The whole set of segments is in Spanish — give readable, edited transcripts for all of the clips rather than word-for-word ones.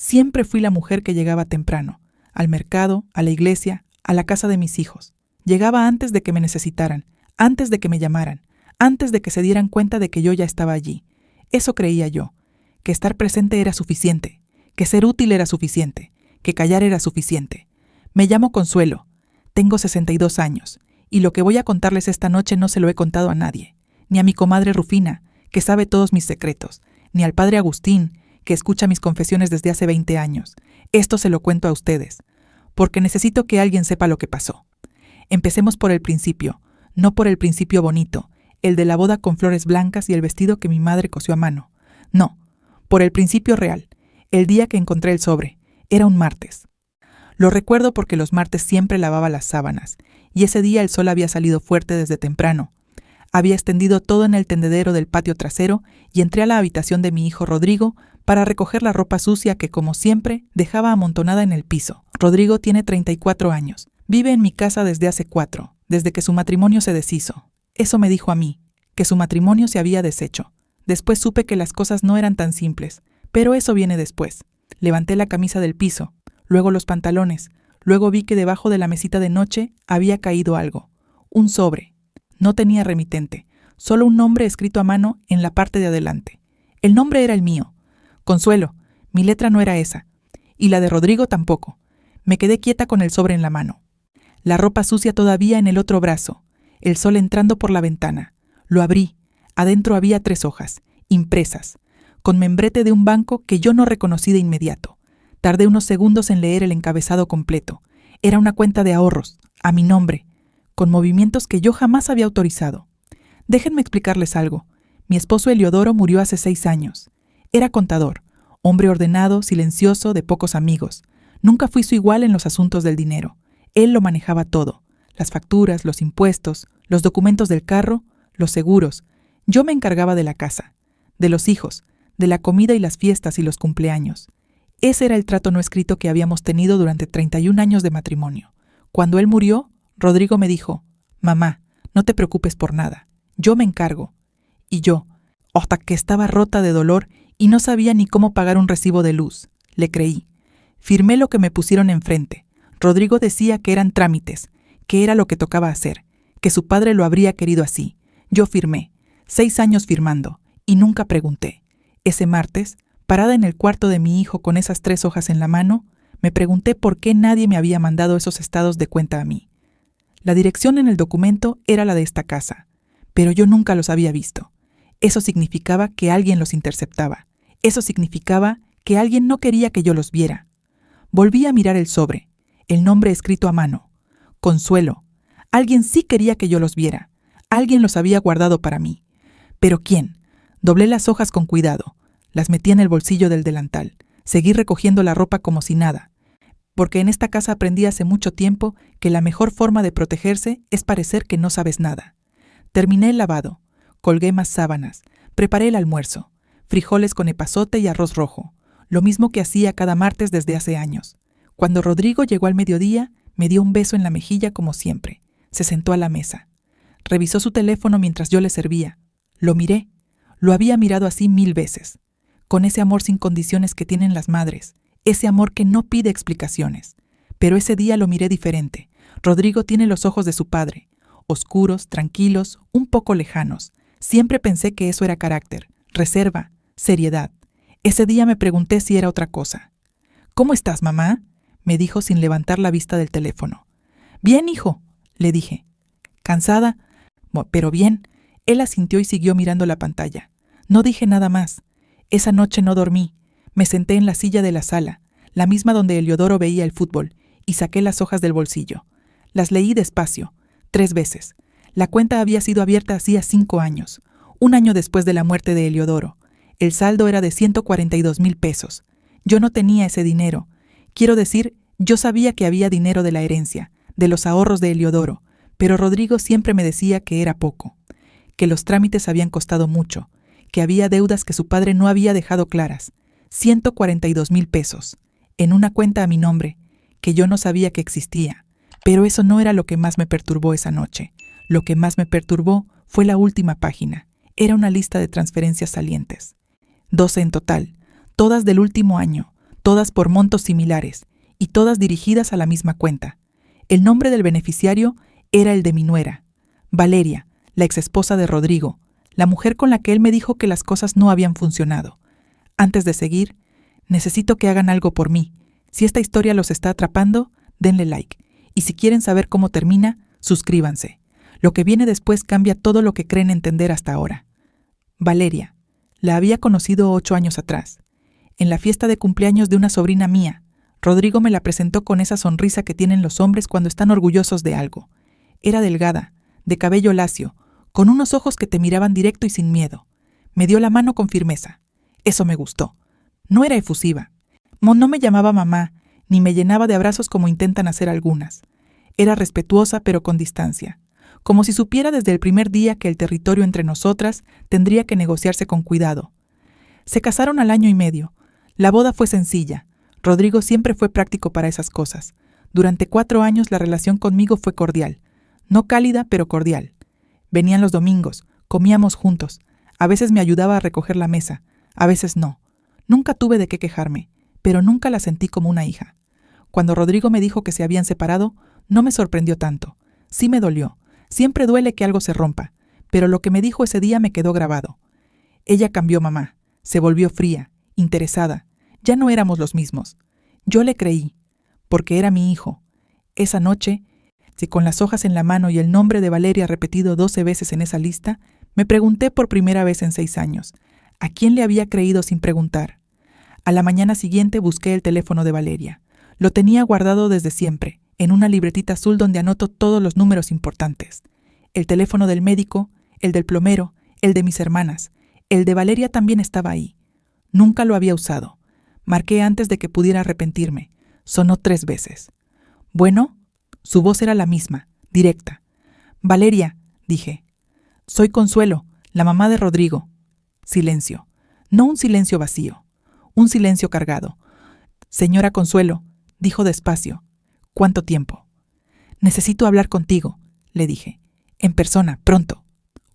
Siempre fui la mujer que llegaba temprano, al mercado, a la iglesia, a la casa de mis hijos. Llegaba antes de que me necesitaran, antes de que me llamaran, antes de que se dieran cuenta de que yo ya estaba allí. Eso creía yo, que estar presente era suficiente, que ser útil era suficiente, que callar era suficiente. Me llamo Consuelo, tengo 62 años, y lo que voy a contarles esta noche no se lo he contado a nadie, ni a mi comadre Rufina, que sabe todos mis secretos, ni al padre Agustín, que escucha mis confesiones desde hace 20 años. Esto se lo cuento a ustedes, porque necesito que alguien sepa lo que pasó. Empecemos por el principio, no por el principio bonito, el de la boda con flores blancas y el vestido que mi madre cosió a mano. No, por el principio real, el día que encontré el sobre. Era un martes. Lo recuerdo porque los martes siempre lavaba las sábanas, y ese día el sol había salido fuerte desde temprano. Había extendido todo en el tendedero del patio trasero y entré a la habitación de mi hijo Rodrigo para recoger la ropa sucia que, como siempre, dejaba amontonada en el piso. Rodrigo tiene 34 años. Vive en mi casa desde hace 4, desde que su matrimonio se deshizo. Eso me dijo a mí, que su matrimonio se había deshecho. Después supe que las cosas no eran tan simples, pero eso viene después. Levanté la camisa del piso, luego los pantalones, luego vi que debajo de la mesita de noche había caído algo. Un sobre. No tenía remitente, solo un nombre escrito a mano en la parte de adelante. El nombre era el mío. Consuelo, mi letra no era esa. Y la de Rodrigo tampoco. Me quedé quieta con el sobre en la mano. La ropa sucia todavía en el otro brazo. El sol entrando por la ventana. Lo abrí. Adentro había 3 hojas, impresas, con membrete de un banco que yo no reconocí de inmediato. Tardé unos segundos en leer el encabezado completo. Era una cuenta de ahorros, a mi nombre, con movimientos que yo jamás había autorizado. Déjenme explicarles algo. Mi esposo Eliodoro murió hace 6 años. Era contador, hombre ordenado, silencioso, de pocos amigos. Nunca fui su igual en los asuntos del dinero. Él lo manejaba todo. Las facturas, los impuestos, los documentos del carro, los seguros. Yo me encargaba de la casa, de los hijos, de la comida y las fiestas y los cumpleaños. Ese era el trato no escrito que habíamos tenido durante 31 años de matrimonio. Cuando él murió, Rodrigo me dijo: «Mamá, no te preocupes por nada, yo me encargo». Y yo, hasta que estaba rota de dolor y no sabía ni cómo pagar un recibo de luz, le creí. Firmé lo que me pusieron enfrente. Rodrigo decía que eran trámites, que era lo que tocaba hacer, que su padre lo habría querido así. Yo firmé, 6 años firmando, y nunca pregunté. Ese martes, parada en el cuarto de mi hijo con esas 3 hojas en la mano, me pregunté por qué nadie me había mandado esos estados de cuenta a mí. La dirección en el documento era la de esta casa, pero yo nunca los había visto. Eso significaba que alguien los interceptaba. Eso significaba que alguien no quería que yo los viera. Volví a mirar el sobre, el nombre escrito a mano. Consuelo. Alguien sí quería que yo los viera. Alguien los había guardado para mí. ¿Pero quién? Doblé las hojas con cuidado. Las metí en el bolsillo del delantal. Seguí recogiendo la ropa como si nada. Porque en esta casa aprendí hace mucho tiempo que la mejor forma de protegerse es parecer que no sabes nada. Terminé el lavado. Colgué más sábanas. Preparé el almuerzo. Frijoles con epazote y arroz rojo. Lo mismo que hacía cada martes desde hace años. Cuando Rodrigo llegó al mediodía, me dio un beso en la mejilla como siempre. Se sentó a la mesa. Revisó su teléfono mientras yo le servía. Lo miré. Lo había mirado así 1000 veces. Con ese amor sin condiciones que tienen las madres. Ese amor que no pide explicaciones. Pero ese día lo miré diferente. Rodrigo tiene los ojos de su padre. Oscuros, tranquilos, un poco lejanos. Siempre pensé que eso era carácter, reserva, seriedad. Ese día me pregunté si era otra cosa. «¿Cómo estás, mamá?», me dijo sin levantar la vista del teléfono. «Bien, hijo», le dije. «¿Cansada?». «Pero bien». Él asintió y siguió mirando la pantalla. No dije nada más. Esa noche no dormí. Me senté en la silla de la sala, la misma donde Eliodoro veía el fútbol, y saqué las hojas del bolsillo. Las leí despacio, 3 veces. La cuenta había sido abierta hacía 5 años, 1 año después de la muerte de Eliodoro. El saldo era de 142,000 pesos. Yo no tenía ese dinero. Quiero decir, yo sabía que había dinero de la herencia, de los ahorros de Eliodoro, pero Rodrigo siempre me decía que era poco, que los trámites habían costado mucho, que había deudas que su padre no había dejado claras. 142,000 pesos, en una cuenta a mi nombre, que yo no sabía que existía. Pero eso no era lo que más me perturbó esa noche. Lo que más me perturbó fue la última página. Era una lista de transferencias salientes. 12 en total, todas del último año, todas por montos similares y todas dirigidas a la misma cuenta. El nombre del beneficiario era el de mi nuera, Valeria, la exesposa de Rodrigo, la mujer con la que él me dijo que las cosas no habían funcionado. Antes de seguir, necesito que hagan algo por mí. Si esta historia los está atrapando, denle like. Y si quieren saber cómo termina, suscríbanse. Lo que viene después cambia todo lo que creen entender hasta ahora. Valeria. La había conocido 8 años atrás. En la fiesta de cumpleaños de una sobrina mía, Rodrigo me la presentó con esa sonrisa que tienen los hombres cuando están orgullosos de algo. Era delgada, de cabello lacio, con unos ojos que te miraban directo y sin miedo. Me dio la mano con firmeza. Eso me gustó. No era efusiva. No me llamaba mamá, ni me llenaba de abrazos como intentan hacer algunas. Era respetuosa pero con distancia, como si supiera desde el primer día que el territorio entre nosotras tendría que negociarse con cuidado. Se casaron al año y medio. La boda fue sencilla. Rodrigo siempre fue práctico para esas cosas. Durante 4 años la relación conmigo fue cordial. No cálida, pero cordial. Venían los domingos, comíamos juntos. A veces me ayudaba a recoger la mesa, a veces no. Nunca tuve de qué quejarme, pero nunca la sentí como una hija. Cuando Rodrigo me dijo que se habían separado, no me sorprendió tanto. Sí me dolió. Siempre duele que algo se rompa, pero lo que me dijo ese día me quedó grabado. Ella cambió, mamá. Se volvió fría, interesada. Ya no éramos los mismos. Yo le creí, porque era mi hijo. Esa noche, con las hojas en la mano y el nombre de Valeria repetido 12 veces en esa lista, me pregunté por primera vez en 6 años, ¿a quién le había creído sin preguntar? A la mañana siguiente busqué el teléfono de Valeria. Lo tenía guardado desde siempre, en una libretita azul donde anoto todos los números importantes. El teléfono del médico, el del plomero, el de mis hermanas. El de Valeria también estaba ahí. Nunca lo había usado. Marqué antes de que pudiera arrepentirme. Sonó 3 veces. Bueno, su voz era la misma, directa. Valeria, dije. Soy Consuelo, la mamá de Rodrigo. Silencio. No un silencio vacío. Un silencio cargado. Señora Consuelo, dijo despacio. ¿Cuánto tiempo? Necesito hablar contigo, le dije. En persona, pronto.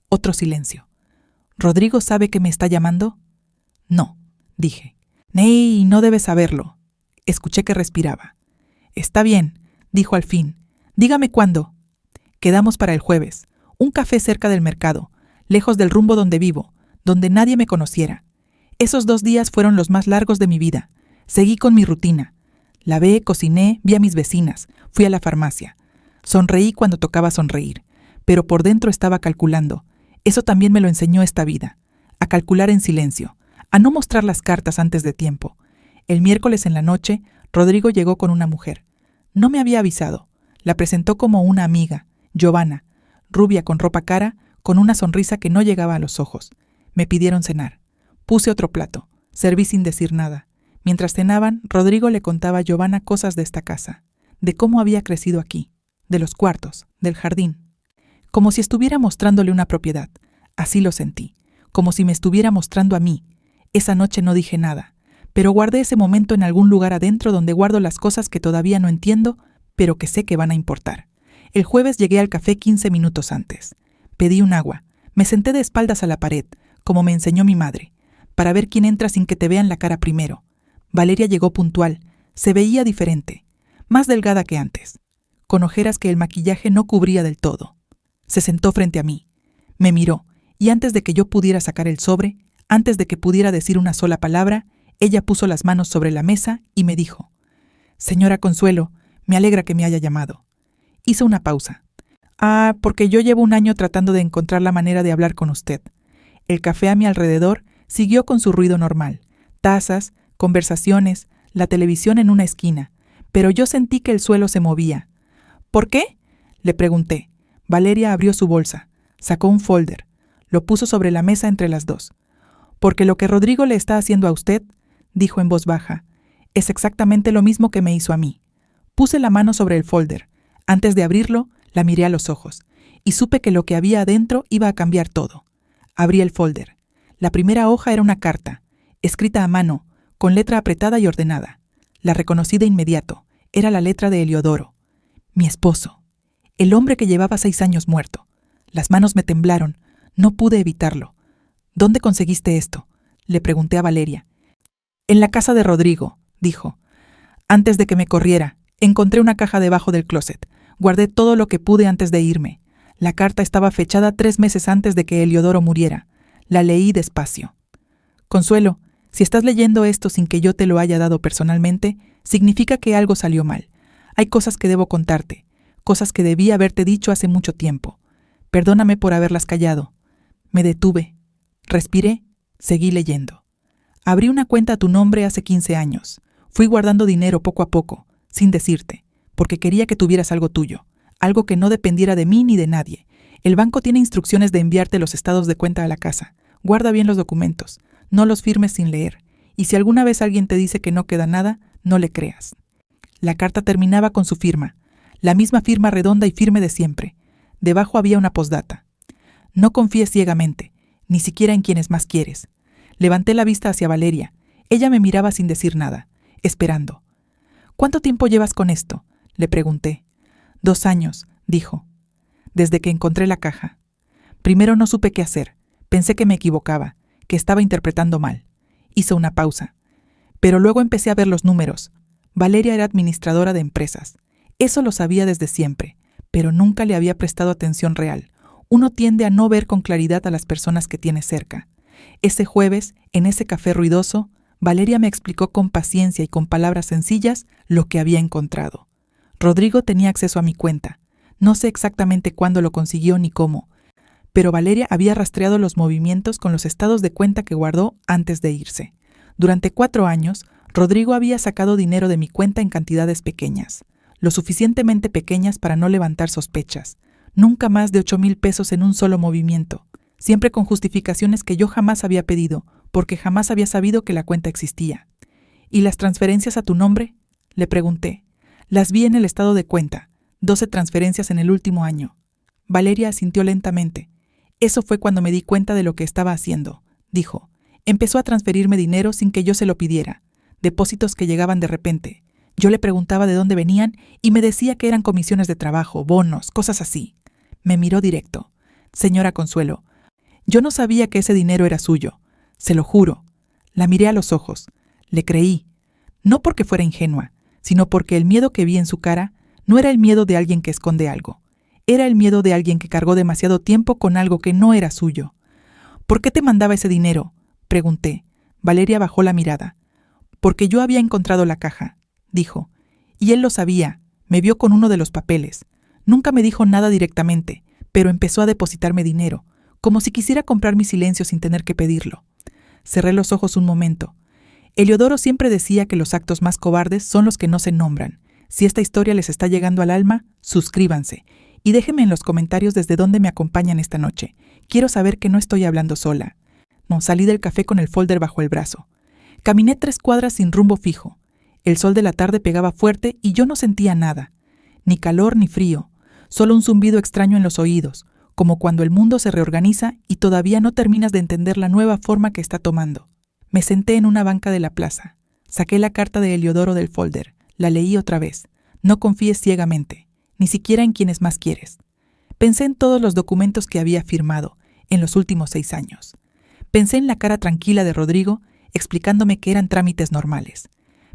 Otro silencio. ¿Rodrigo sabe que me está llamando? No, dije. Ney, no debe saberlo. Escuché que respiraba. Está bien, dijo al fin. Dígame cuándo. Quedamos para el jueves. Un café cerca del mercado, lejos del rumbo donde vivo, donde nadie me conociera. Esos 2 días fueron los más largos de mi vida. Seguí con mi rutina. Lavé, cociné, vi a mis vecinas, fui a la farmacia. Sonreí cuando tocaba sonreír, pero por dentro estaba calculando. Eso también me lo enseñó esta vida. A calcular en silencio, a no mostrar las cartas antes de tiempo. El miércoles en la noche, Rodrigo llegó con una mujer. No me había avisado. La presentó como una amiga, Giovanna, rubia con ropa cara, con una sonrisa que no llegaba a los ojos. Me pidieron cenar. Puse otro plato. Serví sin decir nada. Mientras cenaban, Rodrigo le contaba a Giovanna cosas de esta casa, de cómo había crecido aquí, de los cuartos, del jardín. Como si estuviera mostrándole una propiedad. Así lo sentí, como si me estuviera mostrando a mí. Esa noche no dije nada, pero guardé ese momento en algún lugar adentro donde guardo las cosas que todavía no entiendo, pero que sé que van a importar. El jueves llegué al café 15 minutos antes. Pedí un agua. Me senté de espaldas a la pared, como me enseñó mi madre, para ver quién entra sin que te vean la cara primero. Valeria llegó puntual. Se veía diferente, más delgada que antes, con ojeras que el maquillaje no cubría del todo. Se sentó frente a mí. Me miró, y antes de que yo pudiera sacar el sobre, antes de que pudiera decir una sola palabra, ella puso las manos sobre la mesa y me dijo: «Señora Consuelo, me alegra que me haya llamado». Hizo una pausa. Porque yo llevo 1 año tratando de encontrar la manera de hablar con usted. El café a mi alrededor siguió con su ruido normal. Tazas, conversaciones, la televisión en una esquina. Pero yo sentí que el suelo se movía. ¿Por qué?, le pregunté. Valeria abrió su bolsa. Sacó un folder. Lo puso sobre la mesa entre las dos. «Porque lo que Rodrigo le está haciendo a usted», dijo en voz baja, «es exactamente lo mismo que me hizo a mí». Puse la mano sobre el folder. Antes de abrirlo, la miré a los ojos, y supe que lo que había adentro iba a cambiar todo. Abrí el folder. La primera hoja era una carta, escrita a mano, con letra apretada y ordenada. La reconocí de inmediato. Era la letra de Eliodoro. Mi esposo. El hombre que llevaba 6 años muerto. Las manos me temblaron. No pude evitarlo. «¿Dónde conseguiste esto?», le pregunté a Valeria. «En la casa de Rodrigo», dijo. Antes de que me corriera, encontré una caja debajo del closet. Guardé todo lo que pude antes de irme. La carta estaba fechada 3 meses antes de que Eliodoro muriera. La leí despacio. Consuelo, si estás leyendo esto sin que yo te lo haya dado personalmente, significa que algo salió mal. Hay cosas que debo contarte, cosas que debí haberte dicho hace mucho tiempo. Perdóname por haberlas callado. Me detuve, respiré, seguí leyendo. Abrí una cuenta a tu nombre hace 15 años. Fui guardando dinero poco a poco, sin decirte, porque quería que tuvieras algo tuyo, algo que no dependiera de mí ni de nadie. El banco tiene instrucciones de enviarte los estados de cuenta a la casa. Guarda bien los documentos, no los firmes sin leer, y si alguna vez alguien te dice que no queda nada, no le creas. La carta terminaba con su firma, la misma firma redonda y firme de siempre. Debajo había una postdata. No confíes ciegamente, ni siquiera en quienes más quieres. Levanté la vista hacia Valeria. Ella me miraba sin decir nada, esperando. ¿Cuánto tiempo llevas con esto?, le pregunté. 2 años, dijo. Desde que encontré la caja. Primero no supe qué hacer. Pensé que me equivocaba, que estaba interpretando mal. Hizo una pausa. Pero luego empecé a ver los números. Valeria era administradora de empresas. Eso lo sabía desde siempre, pero nunca le había prestado atención real. Uno tiende a no ver con claridad a las personas que tiene cerca. Ese jueves, en ese café ruidoso, Valeria me explicó con paciencia y con palabras sencillas lo que había encontrado. Rodrigo tenía acceso a mi cuenta. No sé exactamente cuándo lo consiguió ni cómo, pero Valeria había rastreado los movimientos con los estados de cuenta que guardó antes de irse. Durante 4 años, Rodrigo había sacado dinero de mi cuenta en cantidades pequeñas, lo suficientemente pequeñas para no levantar sospechas. Nunca más de 8,000 pesos en un solo movimiento, siempre con justificaciones que yo jamás había pedido, porque jamás había sabido que la cuenta existía. ¿Y las transferencias a tu nombre?, le pregunté. Las vi en el estado de cuenta, 12 transferencias en el último año. Valeria asintió lentamente. Eso fue cuando me di cuenta de lo que estaba haciendo, dijo. Empezó a transferirme dinero sin que yo se lo pidiera, depósitos que llegaban de repente. Yo le preguntaba de dónde venían y me decía que eran comisiones de trabajo, bonos, cosas así. Me miró directo. Señora Consuelo, yo no sabía que ese dinero era suyo. Se lo juro. La miré a los ojos. Le creí. No porque fuera ingenua, sino porque el miedo que vi en su cara no era el miedo de alguien que esconde algo. Era el miedo de alguien que cargó demasiado tiempo con algo que no era suyo. ¿Por qué te mandaba ese dinero?, pregunté. Valeria bajó la mirada. Porque yo había encontrado la caja, dijo. Y él lo sabía. Me vio con uno de los papeles. Nunca me dijo nada directamente, pero empezó a depositarme dinero, como si quisiera comprar mi silencio sin tener que pedirlo. Cerré los ojos un momento. Eliodoro siempre decía que los actos más cobardes son los que no se nombran. Si esta historia les está llegando al alma, suscríbanse. Y déjenme en los comentarios desde dónde me acompañan esta noche. Quiero saber que no estoy hablando sola. No, salí del café con el folder bajo el brazo. Caminé 3 cuadras sin rumbo fijo. El sol de la tarde pegaba fuerte y yo no sentía nada. Ni calor ni frío. Solo un zumbido extraño en los oídos, como cuando el mundo se reorganiza y todavía no terminas de entender la nueva forma que está tomando. Me senté en una banca de la plaza. Saqué la carta de Eliodoro del folder. La leí otra vez. No confíes ciegamente, ni siquiera en quienes más quieres. Pensé en todos los documentos que había firmado en los últimos 6 años. Pensé en la cara tranquila de Rodrigo, explicándome que eran trámites normales.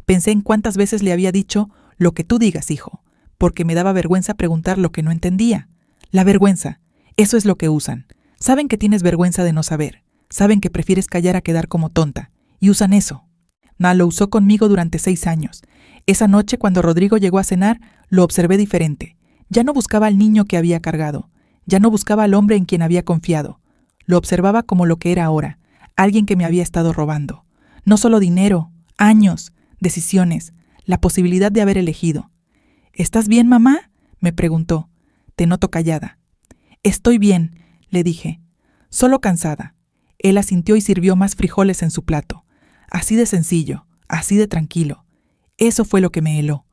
Pensé en cuántas veces le había dicho, lo que tú digas, hijo, porque me daba vergüenza preguntar lo que no entendía. La vergüenza, eso es lo que usan. Saben que tienes vergüenza de no saber. Saben que prefieres callar a quedar como tonta. Y usan eso. Lo usó conmigo durante 6 años. Esa noche, cuando Rodrigo llegó a cenar, lo observé diferente. Ya no buscaba al niño que había cargado. Ya no buscaba al hombre en quien había confiado. Lo observaba como lo que era ahora, alguien que me había estado robando. No solo dinero, años, decisiones, la posibilidad de haber elegido. ¿Estás bien, mamá?, me preguntó. Te noto callada. Estoy bien, le dije. Solo cansada. Él asintió y sirvió más frijoles en su plato. Así de sencillo, así de tranquilo. Eso fue lo que me heló.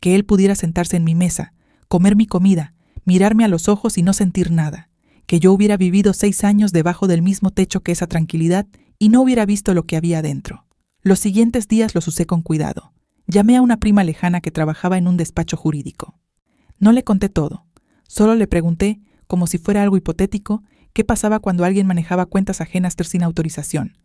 Que él pudiera sentarse en mi mesa, comer mi comida, mirarme a los ojos y no sentir nada. Que yo hubiera vivido 6 años debajo del mismo techo que esa tranquilidad y no hubiera visto lo que había adentro. Los siguientes días los usé con cuidado. Llamé a una prima lejana que trabajaba en un despacho jurídico. No le conté todo. Solo le pregunté, como si fuera algo hipotético, qué pasaba cuando alguien manejaba cuentas ajenas sin autorización.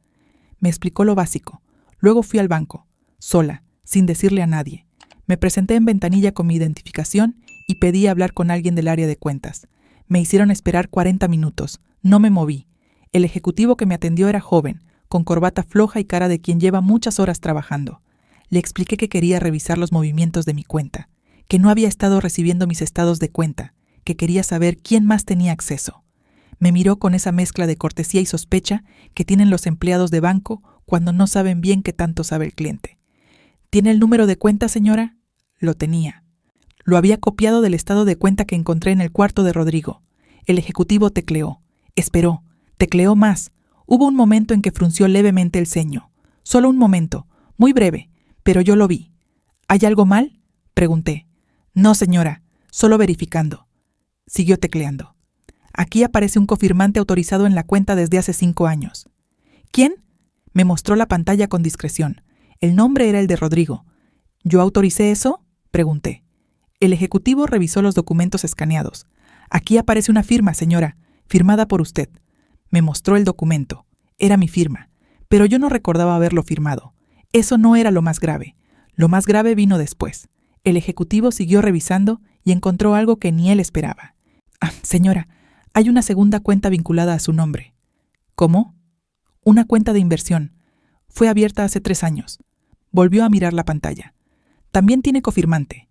Me explicó lo básico. Luego fui al banco, sola, sin decirle a nadie. Me presenté en ventanilla con mi identificación y pedí hablar con alguien del área de cuentas. Me hicieron esperar 40 minutos. No me moví. El ejecutivo que me atendió era joven, con corbata floja y cara de quien lleva muchas horas trabajando. Le expliqué que quería revisar los movimientos de mi cuenta, que no había estado recibiendo mis estados de cuenta, que quería saber quién más tenía acceso. Me miró con esa mezcla de cortesía y sospecha que tienen los empleados de banco cuando no saben bien qué tanto sabe el cliente. ¿Tiene el número de cuenta, señora? Lo tenía. Lo había copiado del estado de cuenta que encontré en el cuarto de Rodrigo. El ejecutivo tecleó. Esperó. Tecleó más. Hubo un momento en que frunció levemente el ceño. Solo un momento. Muy breve. Pero yo lo vi. ¿Hay algo mal? Pregunté. No, señora. Solo verificando. Siguió tecleando. Aquí aparece un cofirmante autorizado en la cuenta desde hace 5 años. ¿Quién? Me mostró la pantalla con discreción. El nombre era el de Rodrigo. ¿Yo autoricé eso? Pregunté. El ejecutivo revisó los documentos escaneados. Aquí aparece una firma, señora, firmada por usted. Me mostró el documento. Era mi firma, pero yo no recordaba haberlo firmado. Eso no era lo más grave. Lo más grave vino después. El ejecutivo siguió revisando y encontró algo que ni él esperaba. Señora, hay una segunda cuenta vinculada a su nombre. ¿Cómo? Una cuenta de inversión. Fue abierta hace 3 años. Volvió a mirar la pantalla. También tiene cofirmante.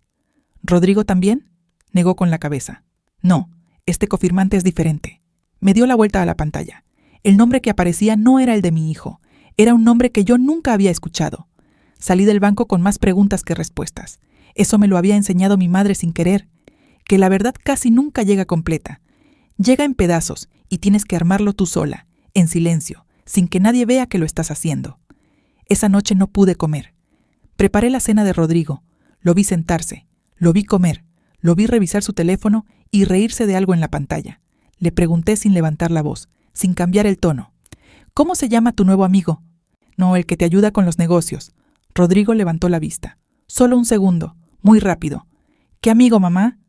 ¿Rodrigo también? Negó con la cabeza. No, este cofirmante es diferente. Me dio la vuelta a la pantalla. El nombre que aparecía no era el de mi hijo. Era un nombre que yo nunca había escuchado. Salí del banco con más preguntas que respuestas. Eso me lo había enseñado mi madre sin querer. Que la verdad casi nunca llega completa. Llega en pedazos y tienes que armarlo tú sola, en silencio, sin que nadie vea que lo estás haciendo. Esa noche no pude comer. Preparé la cena de Rodrigo. Lo vi sentarse. Lo vi comer. Lo vi revisar su teléfono y reírse de algo en la pantalla. Le pregunté sin levantar la voz, sin cambiar el tono. ¿Cómo se llama tu nuevo amigo? No, el que te ayuda con los negocios. Rodrigo levantó la vista. Solo un segundo. Muy rápido. ¿Qué amigo, mamá?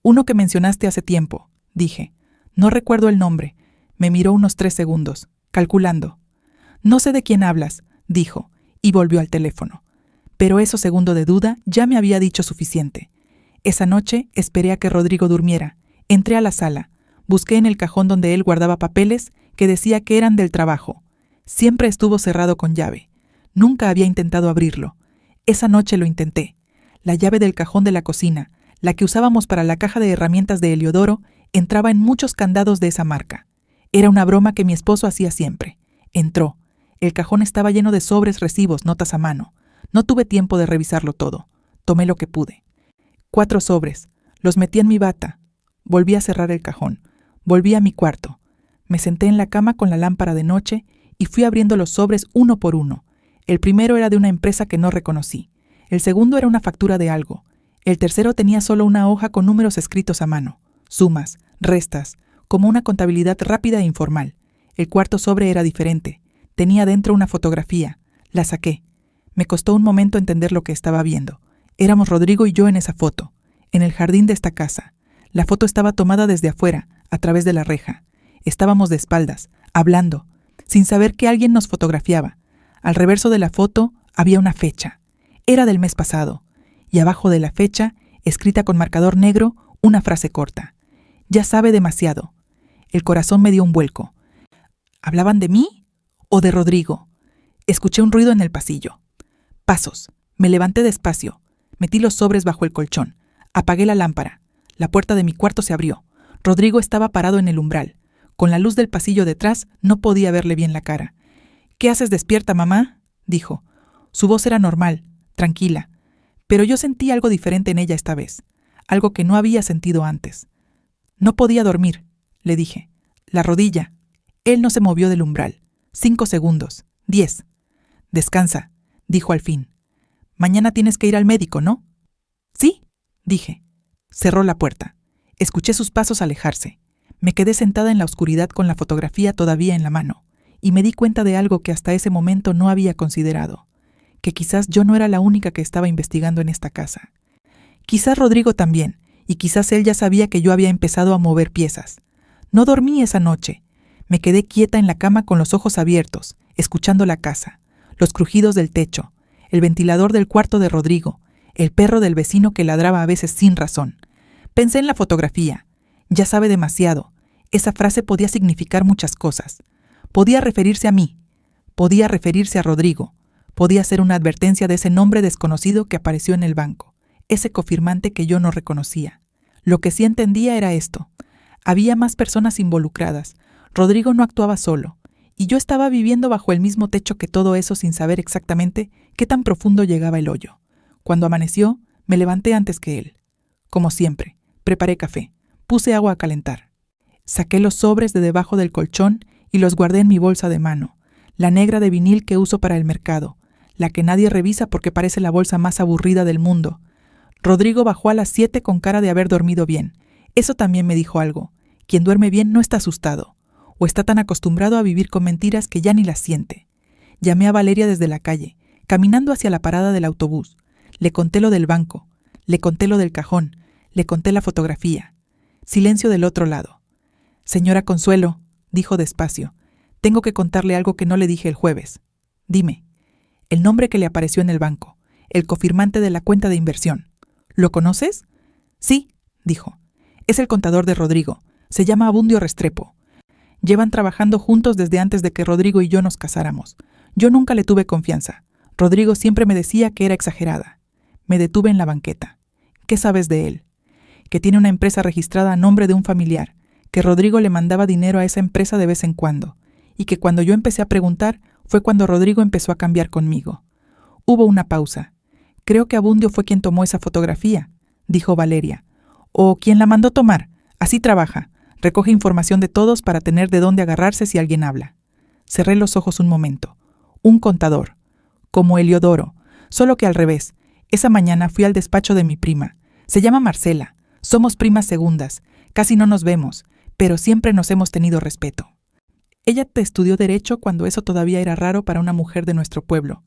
Uno que mencionaste hace tiempo, dije. No recuerdo el nombre. Me miró unos 3 segundos, calculando. No sé de quién hablas, dijo, y volvió al teléfono. Pero ese segundo de duda ya me había dicho suficiente. Esa noche esperé a que Rodrigo durmiera. Entré a la sala. Busqué en el cajón donde él guardaba papeles que decía que eran del trabajo. Siempre estuvo cerrado con llave. Nunca había intentado abrirlo. Esa noche lo intenté. La llave del cajón de la cocina, la que usábamos para la caja de herramientas de Heliodoro, entraba en muchos candados de esa marca. Era una broma que mi esposo hacía siempre. Entró. El cajón estaba lleno de sobres, recibos, notas a mano. No tuve tiempo de revisarlo todo. Tomé lo que pude. 4 sobres. Los metí en mi bata. Volví a cerrar el cajón. Volví a mi cuarto. Me senté en la cama con la lámpara de noche y fui abriendo los sobres uno por uno. El primero era de una empresa que no reconocí. El segundo era una factura de algo. El tercero tenía solo una hoja con números escritos a mano. Sumas, restas, como una contabilidad rápida e informal. El cuarto sobre era diferente. Tenía dentro una fotografía. La saqué. Me costó un momento entender lo que estaba viendo. Éramos Rodrigo y yo en esa foto, en el jardín de esta casa. La foto estaba tomada desde afuera, a través de la reja. Estábamos de espaldas, hablando, sin saber que alguien nos fotografiaba. Al reverso de la foto había una fecha. Era del mes pasado. Y abajo de la fecha, escrita con marcador negro, una frase corta. Ya sabe demasiado. El corazón me dio un vuelco. ¿Hablaban de mí o de Rodrigo? Escuché un ruido en el pasillo. Pasos. Me levanté despacio. Metí los sobres bajo el colchón. Apagué la lámpara. La puerta de mi cuarto se abrió. Rodrigo estaba parado en el umbral. Con la luz del pasillo detrás, no podía verle bien la cara. ¿Qué haces despierta, mamá?, dijo. Su voz era normal, tranquila. Pero yo sentí algo diferente en ella esta vez. Algo que no había sentido antes. No podía dormir, le dije. La rodilla. Él no se movió del umbral. 5 segundos. 10. Descansa, dijo al fin. Mañana tienes que ir al médico, ¿no? Sí, dije. Cerró la puerta. Escuché sus pasos alejarse. Me quedé sentada en la oscuridad con la fotografía todavía en la mano, y me di cuenta de algo que hasta ese momento no había considerado, que quizás yo no era la única que estaba investigando en esta casa. Quizás Rodrigo también, y quizás él ya sabía que yo había empezado a mover piezas. No dormí esa noche. Me quedé quieta en la cama con los ojos abiertos, escuchando la casa, los crujidos del techo, el ventilador del cuarto de Rodrigo, el perro del vecino que ladraba a veces sin razón. Pensé en la fotografía. Ya sabe demasiado. Esa frase podía significar muchas cosas. Podía referirse a mí. Podía referirse a Rodrigo. Podía ser una advertencia de ese nombre desconocido que apareció en el banco, ese cofirmante que yo no reconocía. Lo que sí entendía era esto. Había más personas involucradas. Rodrigo no actuaba solo. Y yo estaba viviendo bajo el mismo techo que todo eso sin saber exactamente qué tan profundo llegaba el hoyo. Cuando amaneció, me levanté antes que él. Como siempre, preparé café. Puse agua a calentar. Saqué los sobres de debajo del colchón y los guardé en mi bolsa de mano, la negra de vinil que uso para el mercado, la que nadie revisa porque parece la bolsa más aburrida del mundo. Rodrigo bajó a las 7 con cara de haber dormido bien. Eso también me dijo algo. Quien duerme bien no está asustado, o está tan acostumbrado a vivir con mentiras que ya ni las siente. Llamé a Valeria desde la calle, caminando hacia la parada del autobús. Le conté lo del banco, le conté lo del cajón, le conté la fotografía. Silencio del otro lado. Señora Consuelo, dijo despacio, tengo que contarle algo que no le dije el jueves. Dime. El nombre que le apareció en el banco, el cofirmante de la cuenta de inversión. ¿Lo conoces? Sí, dijo. Es el contador de Rodrigo. Se llama Abundio Restrepo. Llevan trabajando juntos desde antes de que Rodrigo y yo nos casáramos. Yo nunca le tuve confianza. Rodrigo siempre me decía que era exagerada. Me detuve en la banqueta. ¿Qué sabes de él? Que tiene una empresa registrada a nombre de un familiar, que Rodrigo le mandaba dinero a esa empresa de vez en cuando, y que cuando yo empecé a preguntar fue cuando Rodrigo empezó a cambiar conmigo. Hubo una pausa. Creo que Abundio fue quien tomó esa fotografía, dijo Valeria. O quien la mandó tomar. Así trabaja. Recoge información de todos para tener de dónde agarrarse si alguien habla. Cerré los ojos un momento. Un contador. Como Heliodoro. Solo que al revés. Esa mañana fui al despacho de mi prima. Se llama Marcela. Somos primas segundas. Casi no nos vemos, pero siempre nos hemos tenido respeto. Ella te estudió Derecho cuando eso todavía era raro para una mujer de nuestro pueblo.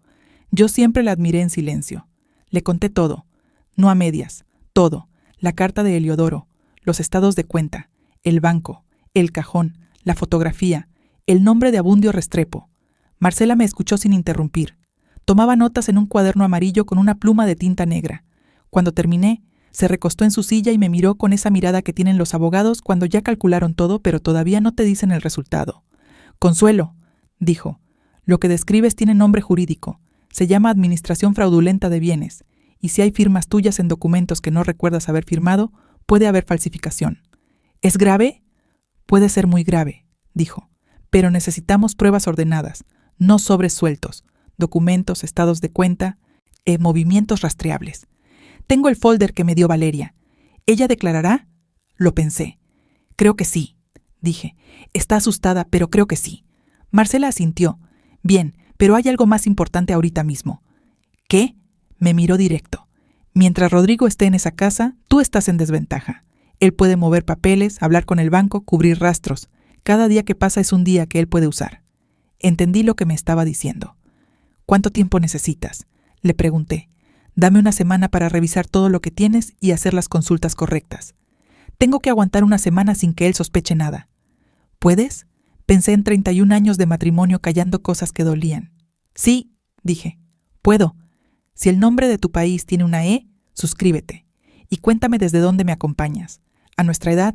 Yo siempre la admiré en silencio. Le conté todo. No a medias. Todo. La carta de Heliodoro. Los estados de cuenta. El banco. El cajón. La fotografía. El nombre de Abundio Restrepo. Marcela me escuchó sin interrumpir. Tomaba notas en un cuaderno amarillo con una pluma de tinta negra. Cuando terminé, se recostó en su silla y me miró con esa mirada que tienen los abogados cuando ya calcularon todo pero todavía no te dicen el resultado. Consuelo, dijo, lo que describes tiene nombre jurídico. Se llama administración fraudulenta de bienes. Y si hay firmas tuyas en documentos que no recuerdas haber firmado, puede haber falsificación. ¿Es grave? Puede ser muy grave, dijo. Pero necesitamos pruebas ordenadas, no sobres sueltos, documentos, estados de cuenta, movimientos rastreables. Tengo el folder que me dio Valeria. ¿Ella declarará? Lo pensé. Creo que sí, dije. Está asustada, pero creo que sí. Marcela asintió. Bien, pero hay algo más importante ahorita mismo. ¿Qué? Me miró directo. Mientras Rodrigo esté en esa casa, tú estás en desventaja. Él puede mover papeles, hablar con el banco, cubrir rastros. Cada día que pasa es un día que él puede usar. Entendí lo que me estaba diciendo. ¿Cuánto tiempo necesitas? Le pregunté. Dame una semana para revisar todo lo que tienes y hacer las consultas correctas. Tengo que aguantar una semana sin que él sospeche nada. ¿Puedes? Pensé en 31 años de matrimonio callando cosas que dolían. Sí, dije. Puedo. Si el nombre de tu país tiene una E, suscríbete. Y cuéntame desde dónde me acompañas. A nuestra edad,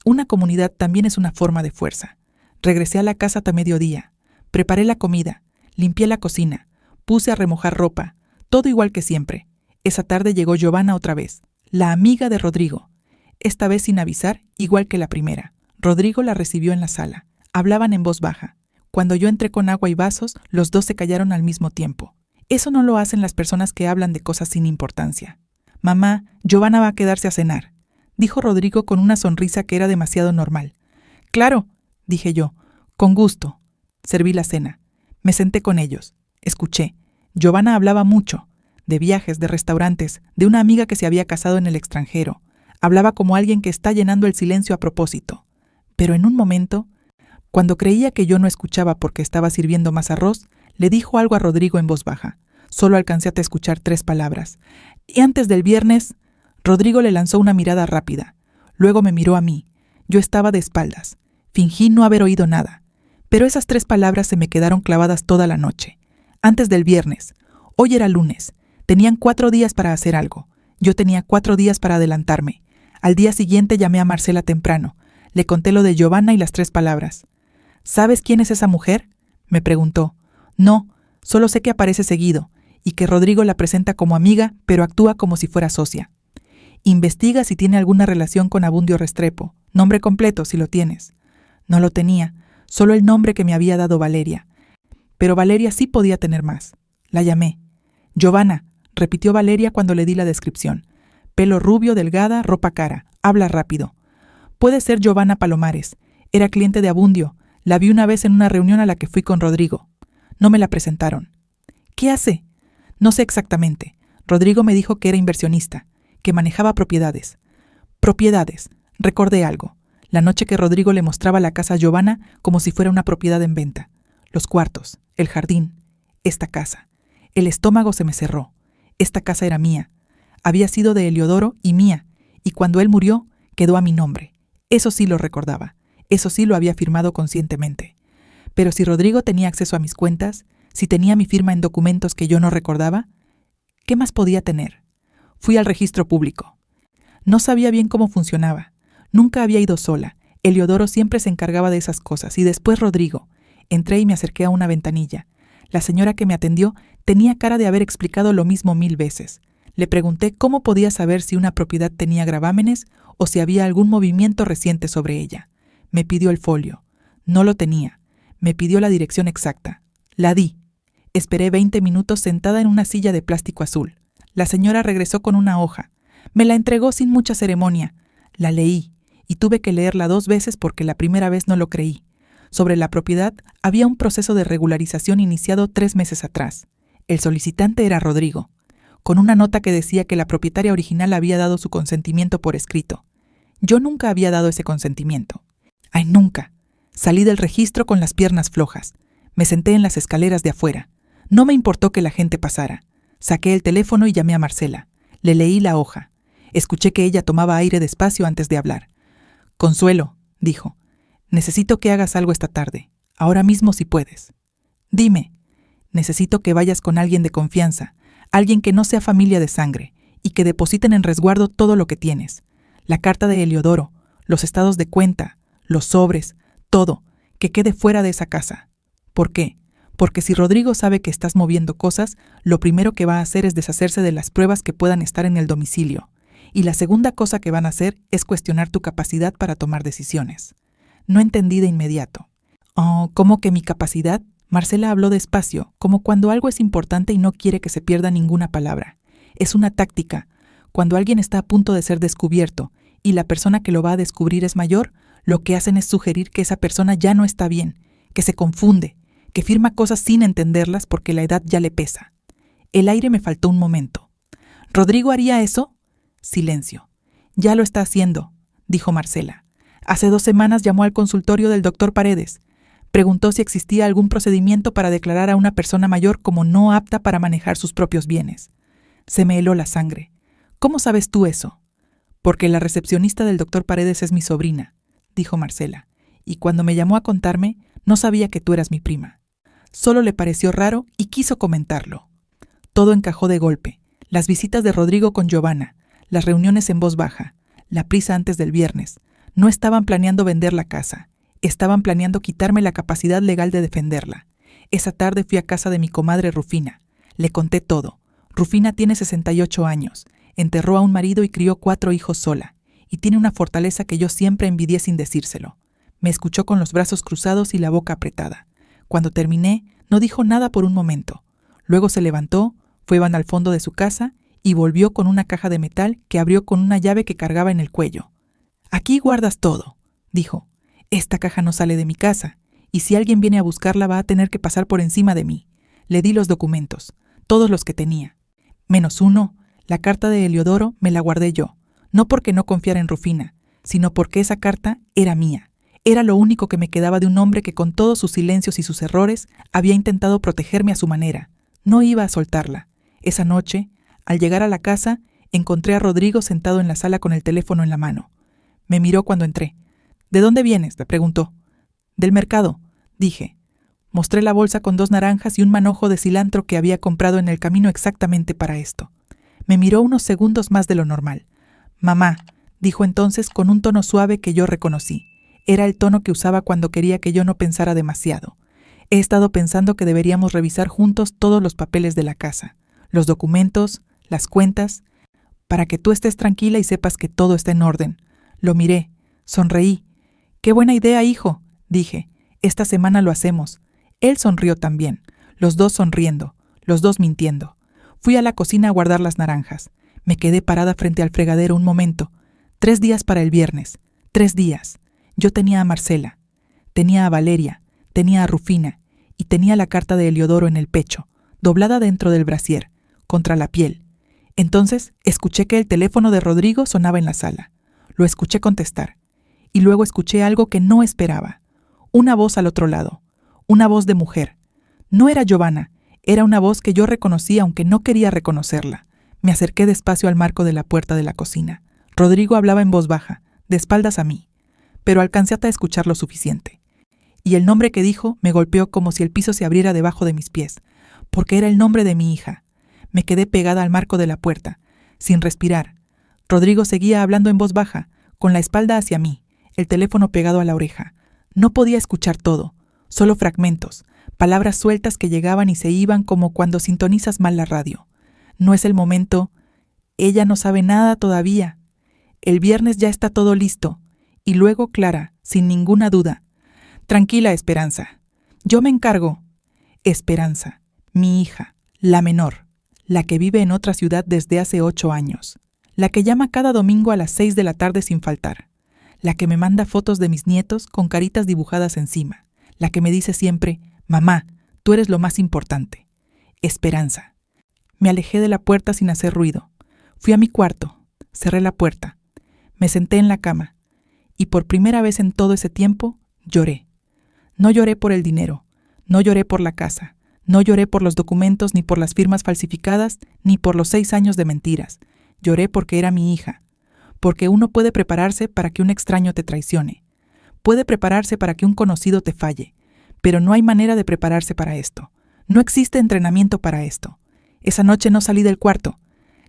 una comunidad también es una forma de fuerza. Regresé a la casa hasta mediodía. Preparé la comida. Limpié la cocina. Puse a remojar ropa. Todo igual que siempre. Esa tarde llegó Giovanna otra vez, la amiga de Rodrigo. Esta vez sin avisar, igual que la primera. Rodrigo la recibió en la sala. Hablaban en voz baja. Cuando yo entré con agua y vasos, los dos se callaron al mismo tiempo. Eso no lo hacen las personas que hablan de cosas sin importancia. Mamá, Giovanna va a quedarse a cenar, dijo Rodrigo con una sonrisa que era demasiado normal. Claro, dije yo, con gusto. Serví la cena. Me senté con ellos. Escuché. Giovanna hablaba mucho, de viajes, de restaurantes, de una amiga que se había casado en el extranjero. Hablaba como alguien que está llenando el silencio a propósito. Pero en un momento, cuando creía que yo no escuchaba porque estaba sirviendo más arroz, le dijo algo a Rodrigo en voz baja. Solo alcancé a escuchar 3 palabras. Y antes del viernes, Rodrigo le lanzó una mirada rápida. Luego me miró a mí. Yo estaba de espaldas. Fingí no haber oído nada. Pero esas 3 palabras se me quedaron clavadas toda la noche. Antes del viernes. Hoy era lunes. Tenían 4 días para hacer algo. Yo tenía 4 días para adelantarme. Al día siguiente llamé a Marcela temprano. Le conté lo de Giovanna y las 3 palabras. ¿Sabes quién es esa mujer?, me preguntó. No, solo sé que aparece seguido y que Rodrigo la presenta como amiga, pero actúa como si fuera socia. Investiga si tiene alguna relación con Abundio Restrepo. Nombre completo, si lo tienes. No lo tenía, solo el nombre que me había dado Valeria. Pero Valeria sí podía tener más. La llamé. Giovanna, repitió Valeria cuando le di la descripción. Pelo rubio, delgada, ropa cara. Habla rápido. Puede ser Giovanna Palomares. Era cliente de Abundio. La vi una vez en una reunión a la que fui con Rodrigo. No me la presentaron. ¿Qué hace? No sé exactamente. Rodrigo me dijo que era inversionista, que manejaba propiedades. Propiedades. Recordé algo. La noche que Rodrigo le mostraba la casa a Giovanna como si fuera una propiedad en venta. Los cuartos, el jardín, esta casa. El estómago se me cerró. Esta casa era mía. Había sido de Eliodoro y mía, y cuando él murió, quedó a mi nombre. Eso sí lo recordaba. Eso sí lo había firmado conscientemente. Pero si Rodrigo tenía acceso a mis cuentas, si tenía mi firma en documentos que yo no recordaba, ¿qué más podía tener? Fui al registro público. No sabía bien cómo funcionaba. Nunca había ido sola. Eliodoro siempre se encargaba de esas cosas, y después Rodrigo. Entré y me acerqué a una ventanilla. La señora que me atendió tenía cara de haber explicado lo mismo 1000 veces. Le pregunté cómo podía saber si una propiedad tenía gravámenes o si había algún movimiento reciente sobre ella. Me pidió el folio. No lo tenía. Me pidió la dirección exacta. La di. Esperé 20 minutos sentada en una silla de plástico azul. La señora regresó con una hoja. Me la entregó sin mucha ceremonia. La leí, y tuve que leerla 2 veces porque la primera vez no lo creí. Sobre la propiedad había un proceso de regularización iniciado 3 meses atrás. El solicitante era Rodrigo, con una nota que decía que la propietaria original había dado su consentimiento por escrito. Yo nunca había dado ese consentimiento. ¡Ay, nunca! Salí del registro con las piernas flojas. Me senté en las escaleras de afuera. No me importó que la gente pasara. Saqué el teléfono y llamé a Marcela. Le leí la hoja. Escuché que ella tomaba aire despacio antes de hablar. Consuelo, dijo, necesito que hagas algo esta tarde. Ahora mismo si puedes. Dime. Necesito que vayas con alguien de confianza, alguien que no sea familia de sangre, y que depositen en resguardo todo lo que tienes. La carta de Eliodoro, los estados de cuenta, los sobres, todo, que quede fuera de esa casa. ¿Por qué? Porque si Rodrigo sabe que estás moviendo cosas, lo primero que va a hacer es deshacerse de las pruebas que puedan estar en el domicilio. Y la segunda cosa que van a hacer es cuestionar tu capacidad para tomar decisiones. No entendí de inmediato. Oh, ¿cómo que mi capacidad? Marcela habló despacio, como cuando algo es importante y no quiere que se pierda ninguna palabra. Es una táctica. Cuando alguien está a punto de ser descubierto y la persona que lo va a descubrir es mayor, lo que hacen es sugerir que esa persona ya no está bien, que se confunde, que firma cosas sin entenderlas porque la edad ya le pesa. El aire me faltó un momento. ¿Rodrigo haría eso? Silencio. Ya lo está haciendo, dijo Marcela. Hace 2 semanas llamó al consultorio del doctor Paredes. Preguntó si existía algún procedimiento para declarar a una persona mayor como no apta para manejar sus propios bienes. Se me heló la sangre. ¿Cómo sabes tú eso? Porque la recepcionista del doctor Paredes es mi sobrina, dijo Marcela, y cuando me llamó a contarme, no sabía que tú eras mi prima. Solo le pareció raro y quiso comentarlo. Todo encajó de golpe. Las visitas de Rodrigo con Giovanna, las reuniones en voz baja, la prisa antes del viernes. No estaban planeando vender la casa. Estaban planeando quitarme la capacidad legal de defenderla. Esa tarde fui a casa de mi comadre Rufina. Le conté todo. Rufina tiene 68 años. Enterró a un marido y crió 4 hijos sola. Y tiene una fortaleza que yo siempre envidié sin decírselo. Me escuchó con los brazos cruzados y la boca apretada. Cuando terminé, no dijo nada por un momento. Luego se levantó, fue al fondo de su casa y volvió con una caja de metal que abrió con una llave que cargaba en el cuello. «Aquí guardas todo», dijo. «Esta caja no sale de mi casa, y si alguien viene a buscarla va a tener que pasar por encima de mí». Le di los documentos, todos los que tenía. Menos uno, la carta de Eliodoro, me la guardé yo. No porque no confiara en Rufina, sino porque esa carta era mía. Era lo único que me quedaba de un hombre que con todos sus silencios y sus errores había intentado protegerme a su manera. No iba a soltarla. Esa noche, al llegar a la casa, encontré a Rodrigo sentado en la sala con el teléfono en la mano. Me miró cuando entré. «¿De dónde vienes?», me preguntó. «Del mercado», dije. Mostré la bolsa con 2 naranjas y un manojo de cilantro que había comprado en el camino exactamente para esto. Me miró unos segundos más de lo normal. «Mamá», dijo entonces con un tono suave que yo reconocí. Era el tono que usaba cuando quería que yo no pensara demasiado. «He estado pensando que deberíamos revisar juntos todos los papeles de la casa, los documentos, las cuentas, para que tú estés tranquila y sepas que todo está en orden». Lo miré, sonreí. «Qué buena idea, hijo», dije. «Esta semana lo hacemos». Él sonrió también, los dos sonriendo, los dos mintiendo. Fui a la cocina a guardar las naranjas. Me quedé parada frente al fregadero un momento. 3 días para el viernes. 3 días. Yo tenía a Marcela, tenía a Valeria, tenía a Rufina y tenía la carta de Heliodoro en el pecho, doblada dentro del brasier, contra la piel. Entonces escuché que el teléfono de Rodrigo sonaba en la sala. Lo escuché contestar. Y luego escuché algo que no esperaba. Una voz al otro lado. Una voz de mujer. No era Giovanna, era una voz que yo reconocí aunque no quería reconocerla. Me acerqué despacio al marco de la puerta de la cocina. Rodrigo hablaba en voz baja, de espaldas a mí, pero alcancé a escuchar lo suficiente. Y el nombre que dijo me golpeó como si el piso se abriera debajo de mis pies, porque era el nombre de mi hija. Me quedé pegada al marco de la puerta, sin respirar. Rodrigo seguía hablando en voz baja, con la espalda hacia mí, el teléfono pegado a la oreja. No podía escuchar todo. Solo fragmentos, palabras sueltas que llegaban y se iban como cuando sintonizas mal la radio. No es el momento. Ella no sabe nada todavía. El viernes ya está todo listo. Y luego Clara, sin ninguna duda. Tranquila, Esperanza. Yo me encargo. Esperanza, mi hija, la menor, la que vive en otra ciudad desde hace 8 años. La que llama cada domingo a las 6 de la tarde sin faltar. La que me manda fotos de mis nietos con caritas dibujadas encima. La que me dice siempre, «Mamá, tú eres lo más importante». Esperanza. Me alejé de la puerta sin hacer ruido. Fui a mi cuarto, cerré la puerta, me senté en la cama y por primera vez en todo ese tiempo lloré. No lloré por el dinero, no lloré por la casa, no lloré por los documentos ni por las firmas falsificadas ni por los 6 años de mentiras. Lloré porque era mi hija, porque uno puede prepararse para que un extraño te traicione. Puede prepararse para que un conocido te falle, pero no hay manera de prepararse para esto. No existe entrenamiento para esto. Esa noche no salí del cuarto.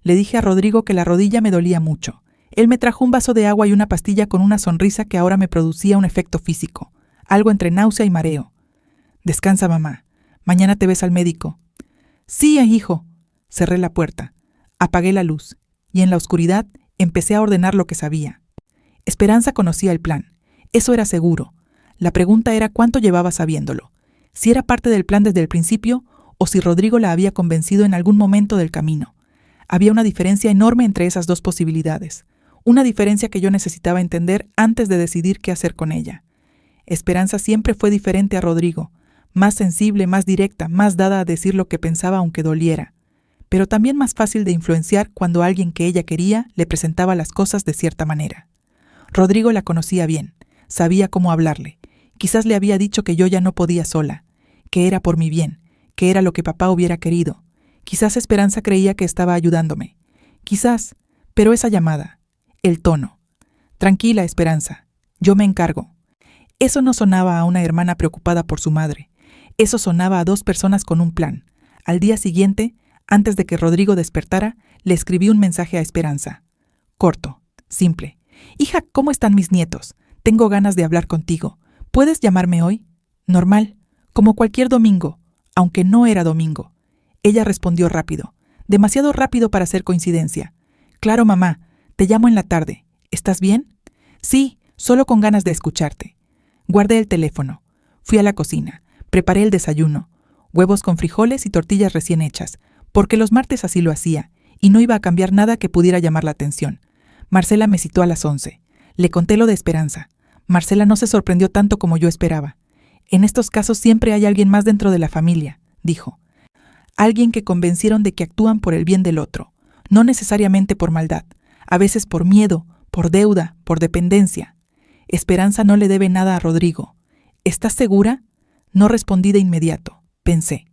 Le dije a Rodrigo que la rodilla me dolía mucho. Él me trajo un vaso de agua y una pastilla con una sonrisa que ahora me producía un efecto físico, algo entre náusea y mareo. «Descansa, mamá. Mañana te ves al médico». «Sí, hijo». Cerré la puerta, apagué la luz y en la oscuridad empecé a ordenar lo que sabía. Esperanza conocía el plan. Eso era seguro. La pregunta era cuánto llevaba sabiéndolo. Si era parte del plan desde el principio o si Rodrigo la había convencido en algún momento del camino. Había una diferencia enorme entre esas 2 posibilidades. Una diferencia que yo necesitaba entender antes de decidir qué hacer con ella. Esperanza siempre fue diferente a Rodrigo. Más sensible, más directa, más dada a decir lo que pensaba aunque doliera. Pero también más fácil de influenciar cuando alguien que ella quería le presentaba las cosas de cierta manera. Rodrigo la conocía bien. Sabía cómo hablarle. Quizás le había dicho que yo ya no podía sola, que era por mi bien, que era lo que papá hubiera querido. Quizás Esperanza creía que estaba ayudándome. Quizás, pero esa llamada, el tono. «Tranquila, Esperanza, yo me encargo». Eso no sonaba a una hermana preocupada por su madre. Eso sonaba a 2 personas con un plan. Al día siguiente, antes de que Rodrigo despertara, le escribí un mensaje a Esperanza. Corto, simple. «Hija, ¿cómo están mis nietos? Tengo ganas de hablar contigo. ¿Puedes llamarme hoy?» Normal, como cualquier domingo, aunque no era domingo. Ella respondió rápido, demasiado rápido para ser coincidencia. «Claro, mamá, te llamo en la tarde. ¿Estás bien?» «Sí, solo con ganas de escucharte». Guardé el teléfono. Fui a la cocina. Preparé el desayuno. Huevos con frijoles y tortillas recién hechas, porque los martes así lo hacía, y no iba a cambiar nada que pudiera llamar la atención. Marcela me citó a las 11. Le conté lo de Esperanza. Marcela no se sorprendió tanto como yo esperaba. «En estos casos siempre hay alguien más dentro de la familia», dijo. «Alguien que convencieron de que actúan por el bien del otro, no necesariamente por maldad, a veces por miedo, por deuda, por dependencia. Esperanza no le debe nada a Rodrigo. ¿Estás segura?» No respondí de inmediato. Pensé.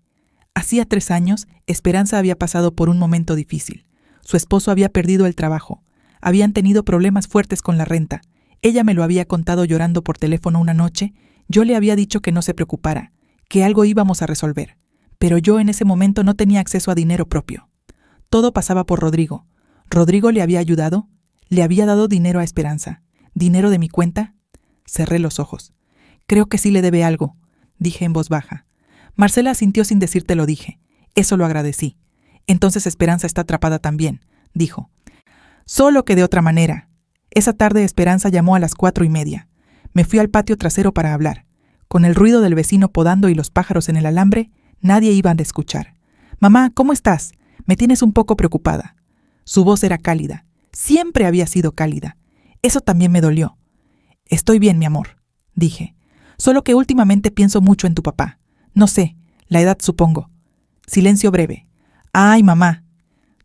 Hacía 3 años, Esperanza había pasado por un momento difícil. Su esposo había perdido el trabajo. Habían tenido problemas fuertes con la renta. Ella me lo había contado llorando por teléfono una noche. Yo le había dicho que no se preocupara, que algo íbamos a resolver, pero yo en ese momento no tenía acceso a dinero propio. Todo pasaba por Rodrigo. ¿Rodrigo le había ayudado? ¿Le había dado dinero a Esperanza? ¿Dinero de mi cuenta? Cerré los ojos. Creo que sí le debe algo, dije en voz baja. Marcela asintió sin decir te lo dije. Eso lo agradecí. Entonces Esperanza está atrapada también, dijo. Solo que de otra manera. Esa tarde Esperanza llamó a las 4:30. Me fui al patio trasero para hablar. Con el ruido del vecino podando y los pájaros en el alambre, nadie iba a escuchar. Mamá, ¿cómo estás? Me tienes un poco preocupada. Su voz era cálida. Siempre había sido cálida. Eso también me dolió. Estoy bien, mi amor, dije. Solo que últimamente pienso mucho en tu papá. No sé, la edad supongo. Silencio breve. Ay, mamá.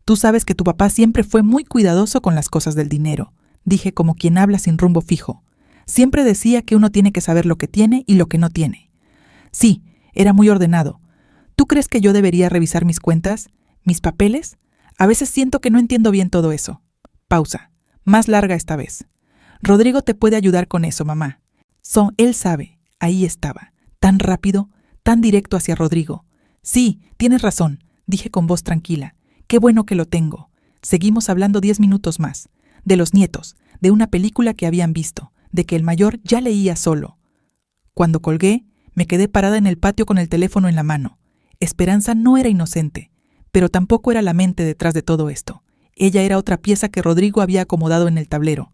Tú sabes que tu papá siempre fue muy cuidadoso con las cosas del dinero, dije como quien habla sin rumbo fijo. Siempre decía que uno tiene que saber lo que tiene y lo que no tiene. Sí, era muy ordenado. ¿Tú crees que yo debería revisar mis cuentas? ¿Mis papeles? A veces siento que no entiendo bien todo eso. Pausa. Más larga esta vez. Rodrigo te puede ayudar con eso, mamá. Él sabe. Ahí estaba. Tan rápido, tan directo hacia Rodrigo. Sí, tienes razón, dije con voz tranquila. Qué bueno que lo tengo. Seguimos hablando 10 minutos más. De los nietos, de una película que habían visto, de que el mayor ya leía solo. Cuando colgué, me quedé parada en el patio con el teléfono en la mano. Esperanza no era inocente, pero tampoco era la mente detrás de todo esto. Ella era otra pieza que Rodrigo había acomodado en el tablero.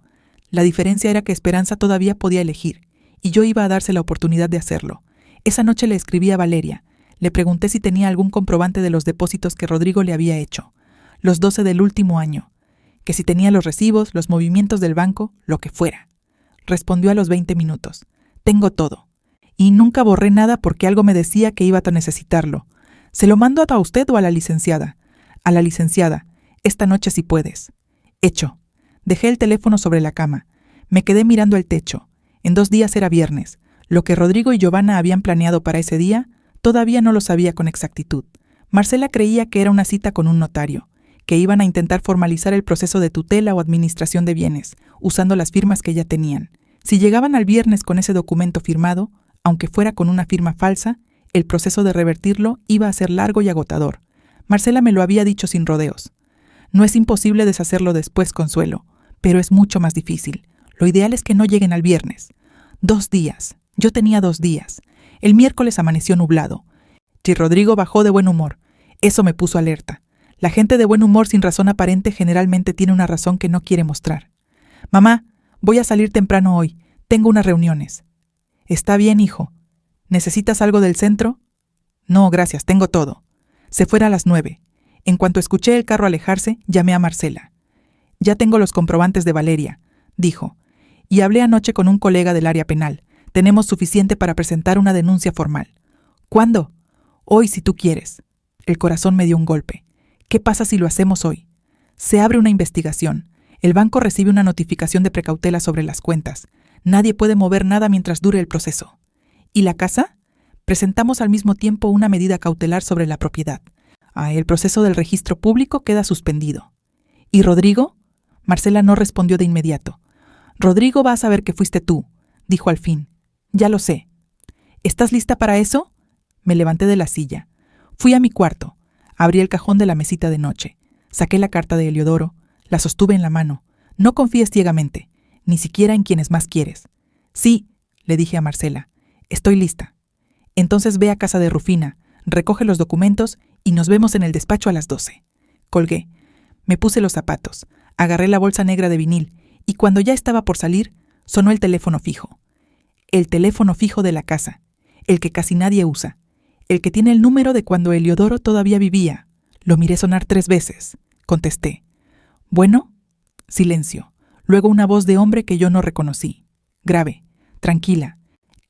La diferencia era que Esperanza todavía podía elegir, y yo iba a darse la oportunidad de hacerlo. Esa noche le escribí a Valeria. Le pregunté si tenía algún comprobante de los depósitos que Rodrigo le había hecho, los 12 del último año, que si tenía los recibos, los movimientos del banco, lo que fuera. Respondió a los 20 minutos. Tengo todo. Y nunca borré nada porque algo me decía que iba a necesitarlo. ¿Se lo mando a usted o a la licenciada? A la licenciada. Esta noche si puedes. Hecho. Dejé el teléfono sobre la cama. Me quedé mirando el techo. En 2 días era viernes. Lo que Rodrigo y Giovanna habían planeado para ese día, todavía no lo sabía con exactitud. Marcela creía que era una cita con un notario, que iban a intentar formalizar el proceso de tutela o administración de bienes, usando las firmas que ya tenían. Si llegaban al viernes con ese documento firmado, aunque fuera con una firma falsa, el proceso de revertirlo iba a ser largo y agotador. Marcela me lo había dicho sin rodeos. No es imposible deshacerlo después, Consuelo, pero es mucho más difícil. Lo ideal es que no lleguen al viernes. 2 días. Yo tenía 2 días. El miércoles amaneció nublado. Y Rodrigo bajó de buen humor. Eso me puso alerta. La gente de buen humor sin razón aparente generalmente tiene una razón que no quiere mostrar. Mamá, voy a salir temprano hoy. Tengo unas reuniones. Está bien, hijo. ¿Necesitas algo del centro? No, gracias, tengo todo. Se fuera a las 9. En cuanto escuché el carro alejarse, llamé a Marcela. Ya tengo los comprobantes de Valeria, dijo. Y hablé anoche con un colega del área penal. Tenemos suficiente para presentar una denuncia formal. ¿Cuándo? Hoy, si tú quieres. El corazón me dio un golpe. ¿Qué pasa si lo hacemos hoy? Se abre una investigación. El banco recibe una notificación de precautela sobre las cuentas. Nadie puede mover nada mientras dure el proceso. ¿Y la casa? Presentamos al mismo tiempo una medida cautelar sobre la propiedad. El proceso del registro público queda suspendido. ¿Y Rodrigo? Marcela no respondió de inmediato. Rodrigo va a saber que fuiste tú, dijo al fin. Ya lo sé. ¿Estás lista para eso? Me levanté de la silla. Fui a mi cuarto. Abrí el cajón de la mesita de noche. Saqué la carta de Eliodoro. La sostuve en la mano. No confíes ciegamente, ni siquiera en quienes más quieres. Sí, le dije a Marcela. Estoy lista. Entonces ve a casa de Rufina, recoge los documentos y nos vemos en el despacho a las 12. Colgué. Me puse los zapatos. Agarré la bolsa negra de vinil y cuando ya estaba por salir, sonó el teléfono fijo. El teléfono fijo de la casa. El que casi nadie usa. El que tiene el número de cuando Eliodoro todavía vivía. Lo miré sonar 3 veces. Contesté. ¿Bueno? Silencio. Luego una voz de hombre que yo no reconocí. Grave. Tranquila.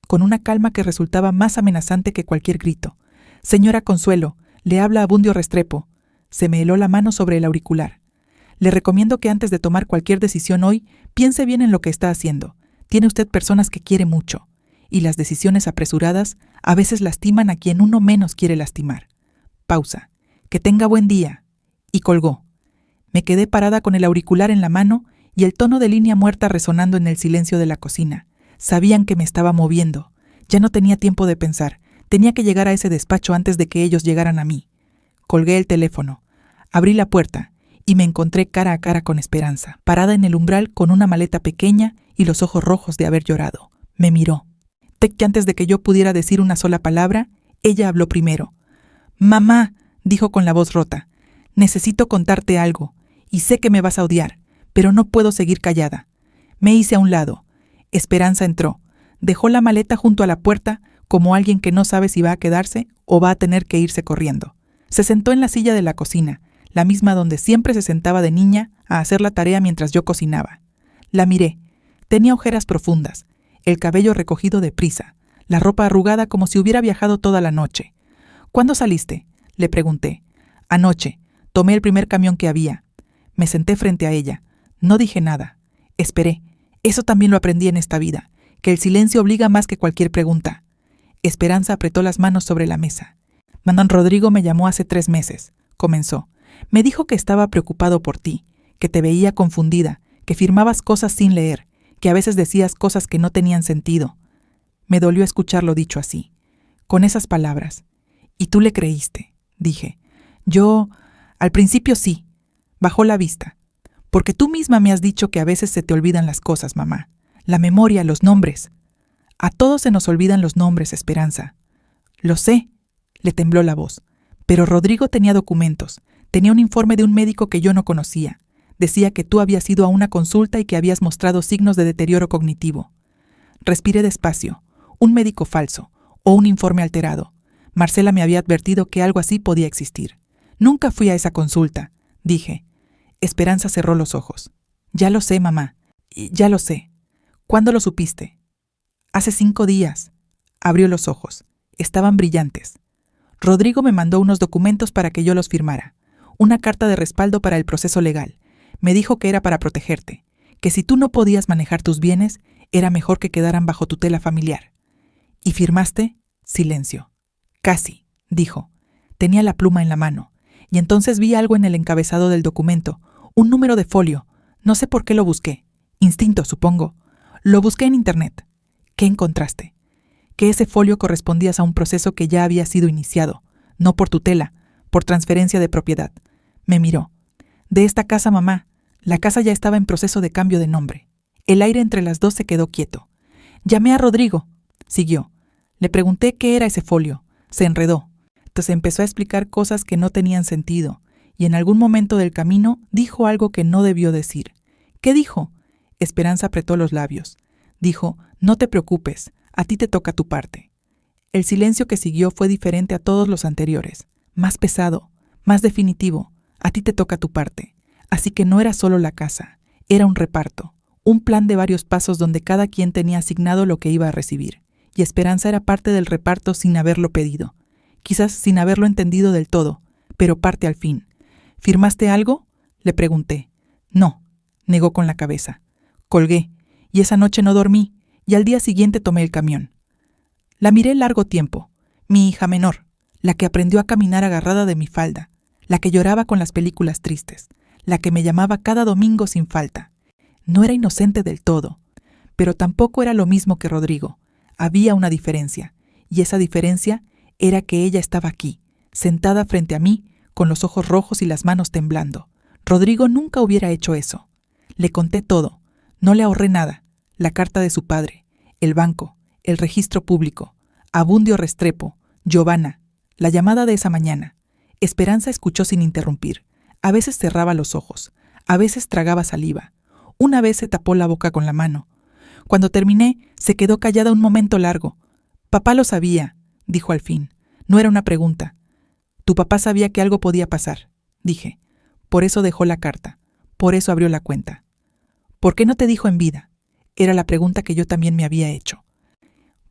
Con una calma que resultaba más amenazante que cualquier grito. Señora Consuelo, le habla Abundio Restrepo. Se me heló la mano sobre el auricular. Le recomiendo que antes de tomar cualquier decisión hoy, piense bien en lo que está haciendo. Tiene usted personas que quiere mucho. Y las decisiones apresuradas a veces lastiman a quien uno menos quiere lastimar. Pausa. Que tenga buen día. Y colgó. Me quedé parada con el auricular en la mano y el tono de línea muerta resonando en el silencio de la cocina. Sabían que me estaba moviendo. Ya no tenía tiempo de pensar. Tenía que llegar a ese despacho antes de que ellos llegaran a mí. Colgué el teléfono, abrí la puerta y me encontré cara a cara con Esperanza, parada en el umbral con una maleta pequeña y los ojos rojos de haber llorado. Me miró. Que antes de que yo pudiera decir una sola palabra, ella habló primero. «Mamá», dijo con la voz rota, «necesito contarte algo, y sé que me vas a odiar, pero no puedo seguir callada». Me hice a un lado. Esperanza entró. Dejó la maleta junto a la puerta, como alguien que no sabe si va a quedarse o va a tener que irse corriendo. Se sentó en la silla de la cocina, la misma donde siempre se sentaba de niña a hacer la tarea mientras yo cocinaba. La miré. Tenía ojeras profundas, el cabello recogido deprisa, la ropa arrugada como si hubiera viajado toda la noche. «¿Cuándo saliste?», le pregunté. «Anoche. Tomé el primer camión que había». Me senté frente a ella. No dije nada. Esperé. Eso también lo aprendí en esta vida, que el silencio obliga más que cualquier pregunta. Esperanza apretó las manos sobre la mesa. «Don Rodrigo me llamó hace 3 meses», comenzó. «Me dijo que estaba preocupado por ti, que te veía confundida, que firmabas cosas sin leer, que a veces decías cosas que no tenían sentido». Me dolió escucharlo dicho así, con esas palabras. «¿Y tú le creíste?», dije. «Yo, al principio sí». Bajó la vista. «Porque tú misma me has dicho que a veces se te olvidan las cosas, mamá. La memoria, los nombres». «A todos se nos olvidan los nombres, Esperanza». «Lo sé», le tembló la voz. «Pero Rodrigo tenía documentos. Tenía un informe de un médico que yo no conocía. Decía que tú habías ido a una consulta y que habías mostrado signos de deterioro cognitivo». Respiré despacio. Un médico falso, o un informe alterado. Marcela me había advertido que algo así podía existir. «Nunca fui a esa consulta», dije. Esperanza cerró los ojos. «Ya lo sé, mamá. Ya lo sé». «¿Cuándo lo supiste?» «Hace 5 días». Abrió los ojos. Estaban brillantes. «Rodrigo me mandó unos documentos para que yo los firmara. Una carta de respaldo para el proceso legal. Me dijo que era para protegerte, que si tú no podías manejar tus bienes, era mejor que quedaran bajo tutela familiar». «¿Y firmaste?» Silencio. «Casi», dijo. Tenía la pluma en la mano. Y entonces vi algo en el encabezado del documento, un número de folio. No sé por qué lo busqué. Instinto, supongo. Lo busqué en internet. ¿Qué encontraste?» Que ese folio correspondía a un proceso que ya había sido iniciado, no por tutela, por transferencia de propiedad. Me miró. «De esta casa, mamá. La casa ya estaba en proceso de cambio de nombre». El aire entre las dos se quedó quieto. «Llamé a Rodrigo», siguió. «Le pregunté qué era ese folio. Se enredó. Entonces empezó a explicar cosas que no tenían sentido, y en algún momento del camino dijo algo que no debió decir». «¿Qué dijo?» Esperanza apretó los labios. Dijo: «No te preocupes, a ti te toca tu parte». El silencio que siguió fue diferente a todos los anteriores, más pesado, más definitivo. «A ti te toca tu parte». Así que no era solo la casa, era un reparto, un plan de varios pasos donde cada quien tenía asignado lo que iba a recibir, y Esperanza era parte del reparto sin haberlo pedido, quizás sin haberlo entendido del todo, pero parte al fin. «¿Firmaste algo?», le pregunté. «No», negó con la cabeza. Colgué, y esa noche no dormí, y al día siguiente tomé el camión. La miré largo tiempo, mi hija menor, la que aprendió a caminar agarrada de mi falda, la que lloraba con las películas tristes, la que me llamaba cada domingo sin falta. No era inocente del todo, pero tampoco era lo mismo que Rodrigo. Había una diferencia, y esa diferencia era que ella estaba aquí, sentada frente a mí, con los ojos rojos y las manos temblando. Rodrigo nunca hubiera hecho eso. Le conté todo, no le ahorré nada: la carta de su padre, el banco, el registro público, Abundio Restrepo, Giovanna, la llamada de esa mañana. Esperanza escuchó sin interrumpir. A veces cerraba los ojos, a veces tragaba saliva. Una vez se tapó la boca con la mano. Cuando terminé, se quedó callada un momento largo. «Papá lo sabía», dijo al fin. No era una pregunta. «Tu papá sabía que algo podía pasar», dije. «Por eso dejó la carta, por eso abrió la cuenta». «¿Por qué no te dijo en vida?», era la pregunta que yo también me había hecho.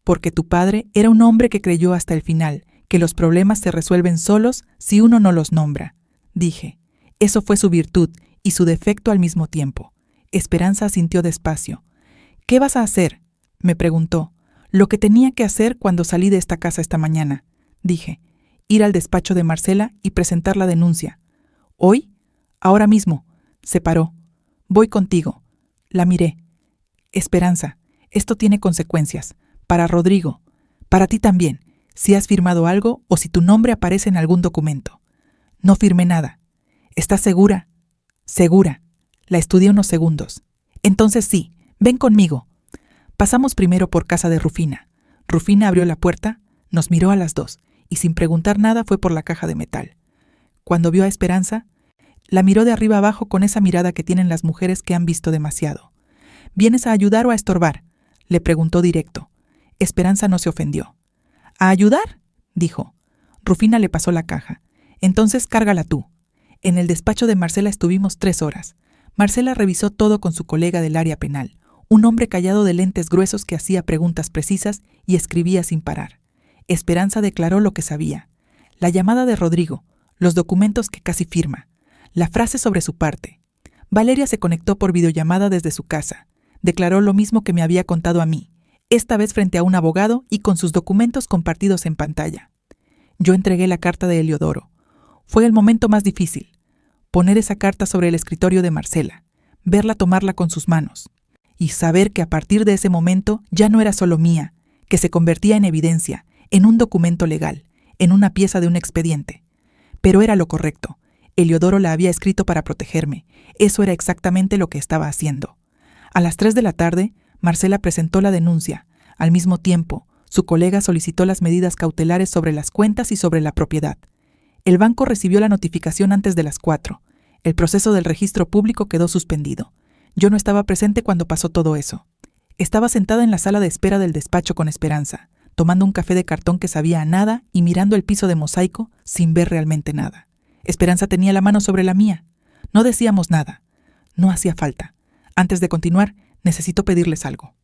«Porque tu padre era un hombre que creyó hasta el final que los problemas se resuelven solos si uno no los nombra», dije. Eso fue su virtud y su defecto al mismo tiempo. Esperanza asintió despacio. «¿Qué vas a hacer?», me preguntó. «Lo que tenía que hacer cuando salí de esta casa esta mañana», dije. «Ir al despacho de Marcela y presentar la denuncia». «¿Hoy?». «Ahora mismo». Se paró. «Voy contigo». La miré. «Esperanza, esto tiene consecuencias. Para Rodrigo. Para ti también. si has firmado algo o si tu nombre aparece en algún documento. No firmé nada. ¿Estás segura? Segura. La estudié unos segundos. Entonces sí, ven conmigo. Pasamos primero por casa de Rufina. Rufina abrió la puerta, nos miró a las dos y sin preguntar nada fue por la caja de metal. Cuando vio a Esperanza, la miró de arriba abajo con esa mirada que tienen las mujeres que han visto demasiado. ¿Vienes a ayudar o a estorbar?, le preguntó directo. Esperanza no se ofendió. ¿A ayudar?, dijo. Rufina le pasó la caja. Entonces cárgala tú. En el despacho de Marcela estuvimos 3 horas. Marcela revisó todo con su colega del área penal, un hombre callado de lentes gruesos que hacía preguntas precisas y escribía sin parar. Esperanza declaró lo que sabía. La llamada de Rodrigo, los documentos que casi firma, la frase sobre su parte. Valeria se conectó por videollamada desde su casa. Declaró lo mismo que me había contado a mí, esta vez frente a un abogado y con sus documentos compartidos en pantalla. Yo entregué la carta de Eliodoro. Fue el momento más difícil. Poner esa carta sobre el escritorio de Marcela, verla tomarla con sus manos, y saber que a partir de ese momento ya no era solo mía, que se convertía en evidencia, en un documento legal, en una pieza de un expediente. Pero era lo correcto. Eliodoro la había escrito para protegerme. Eso era exactamente lo que estaba haciendo. A las 3 de la tarde, Marcela presentó la denuncia. Al mismo tiempo, su colega solicitó las medidas cautelares sobre las cuentas y sobre la propiedad. El banco recibió la notificación antes de las 4. El proceso del registro público quedó suspendido. Yo no estaba presente cuando pasó todo eso. Estaba sentada en la sala de espera del despacho con Esperanza, tomando un café de cartón que sabía a nada y mirando el piso de mosaico sin ver realmente nada. Esperanza tenía la mano sobre la mía. No decíamos nada. No hacía falta. Antes de continuar, necesito pedirles algo.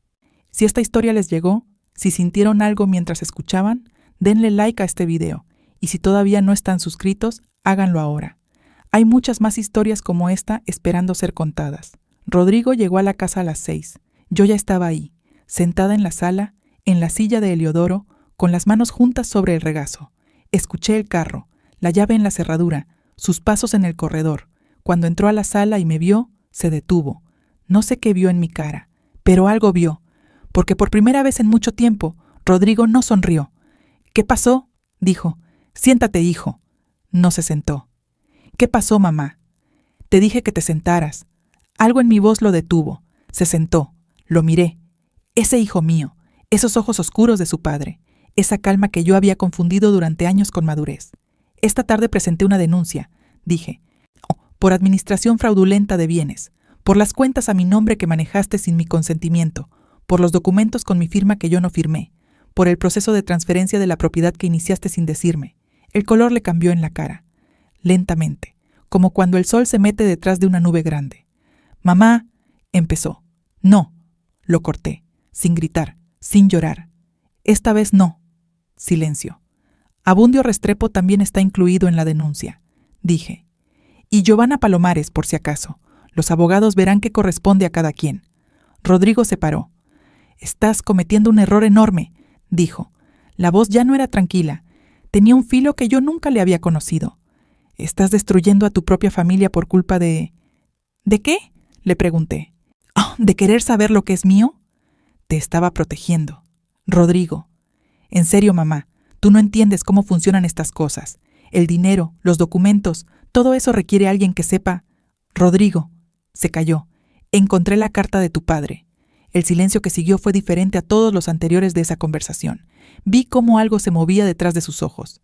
Si esta historia les llegó, si sintieron algo mientras escuchaban, denle like a este video. Y si todavía no están suscritos, háganlo ahora. Hay muchas más historias como esta esperando ser contadas. Rodrigo llegó a la casa a las 6. Yo ya estaba ahí, sentada en la sala, en la silla de Eliodoro, con las manos juntas sobre el regazo. Escuché el carro, la llave en la cerradura, sus pasos en el corredor. Cuando entró a la sala y me vio, se detuvo. No sé qué vio en mi cara, pero algo vio, porque por primera vez en mucho tiempo, Rodrigo no sonrió. ¿Qué pasó?, dijo. Siéntate, hijo. No se sentó. ¿Qué pasó, mamá? Te dije que te sentaras. Algo en mi voz lo detuvo. Se sentó. Lo miré. Ese hijo mío, esos ojos oscuros de su padre, esa calma que yo había confundido durante años con madurez. Esta tarde presenté una denuncia, dije, por administración fraudulenta de bienes, por las cuentas a mi nombre que manejaste sin mi consentimiento, por los documentos con mi firma que yo no firmé, por el proceso de transferencia de la propiedad que iniciaste sin decirme. El color le cambió en la cara, lentamente, como cuando el sol se mete detrás de una nube grande. Mamá, empezó. No, lo corté, sin gritar, sin llorar. Esta vez no. Silencio. Abundio Restrepo también está incluido en la denuncia, dije. Y Giovanna Palomares, por si acaso. Los abogados verán qué corresponde a cada quien. Rodrigo se paró. Estás cometiendo un error enorme, dijo. La voz ya no era tranquila. Tenía un filo que yo nunca le había conocido. Estás destruyendo a tu propia familia por culpa de... ¿De qué?, le pregunté. Oh, ¿de querer saber lo que es mío? Te estaba protegiendo. Rodrigo. En serio, mamá, tú no entiendes cómo funcionan estas cosas. El dinero, los documentos, todo eso requiere a alguien que sepa. Rodrigo. Se calló. Encontré la carta de tu padre. El silencio que siguió fue diferente a todos los anteriores de esa conversación. Vi cómo algo se movía detrás de sus ojos.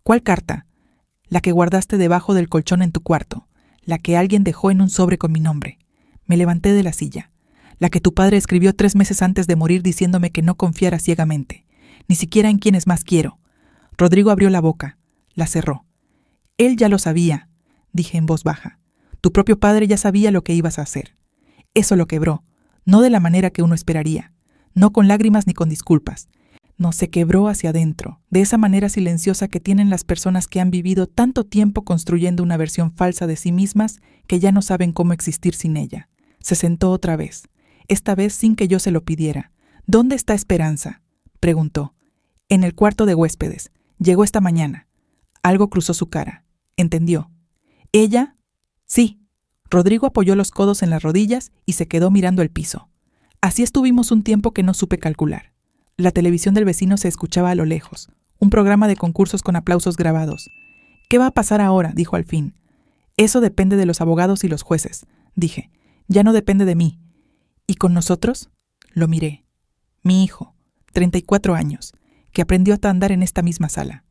¿Cuál carta? La que guardaste debajo del colchón en tu cuarto. La que alguien dejó en un sobre con mi nombre. Me levanté de la silla. La que tu padre escribió 3 meses antes de morir diciéndome que no confiara ciegamente. Ni siquiera en quienes más quiero. Rodrigo abrió la boca. La cerró. Él ya lo sabía, dije en voz baja. Tu propio padre ya sabía lo que ibas a hacer. Eso lo quebró, no de la manera que uno esperaría, no con lágrimas ni con disculpas. No, se quebró hacia adentro, de esa manera silenciosa que tienen las personas que han vivido tanto tiempo construyendo una versión falsa de sí mismas que ya no saben cómo existir sin ella. Se sentó otra vez, esta vez sin que yo se lo pidiera. ¿Dónde está Esperanza?, preguntó. En el cuarto de huéspedes. Llegó esta mañana. Algo cruzó su cara. ¿Entendió? ¿Ella? Sí. Rodrigo apoyó los codos en las rodillas y se quedó mirando el piso. Así estuvimos un tiempo que no supe calcular. La televisión del vecino se escuchaba a lo lejos. un programa de concursos con aplausos grabados. «¿Qué va a pasar ahora?», dijo al fin. «Eso depende de los abogados y los jueces», dije. «Ya no depende de mí». «¿Y con nosotros?». Lo miré. Mi hijo, 34 años, que aprendió a andar en esta misma sala,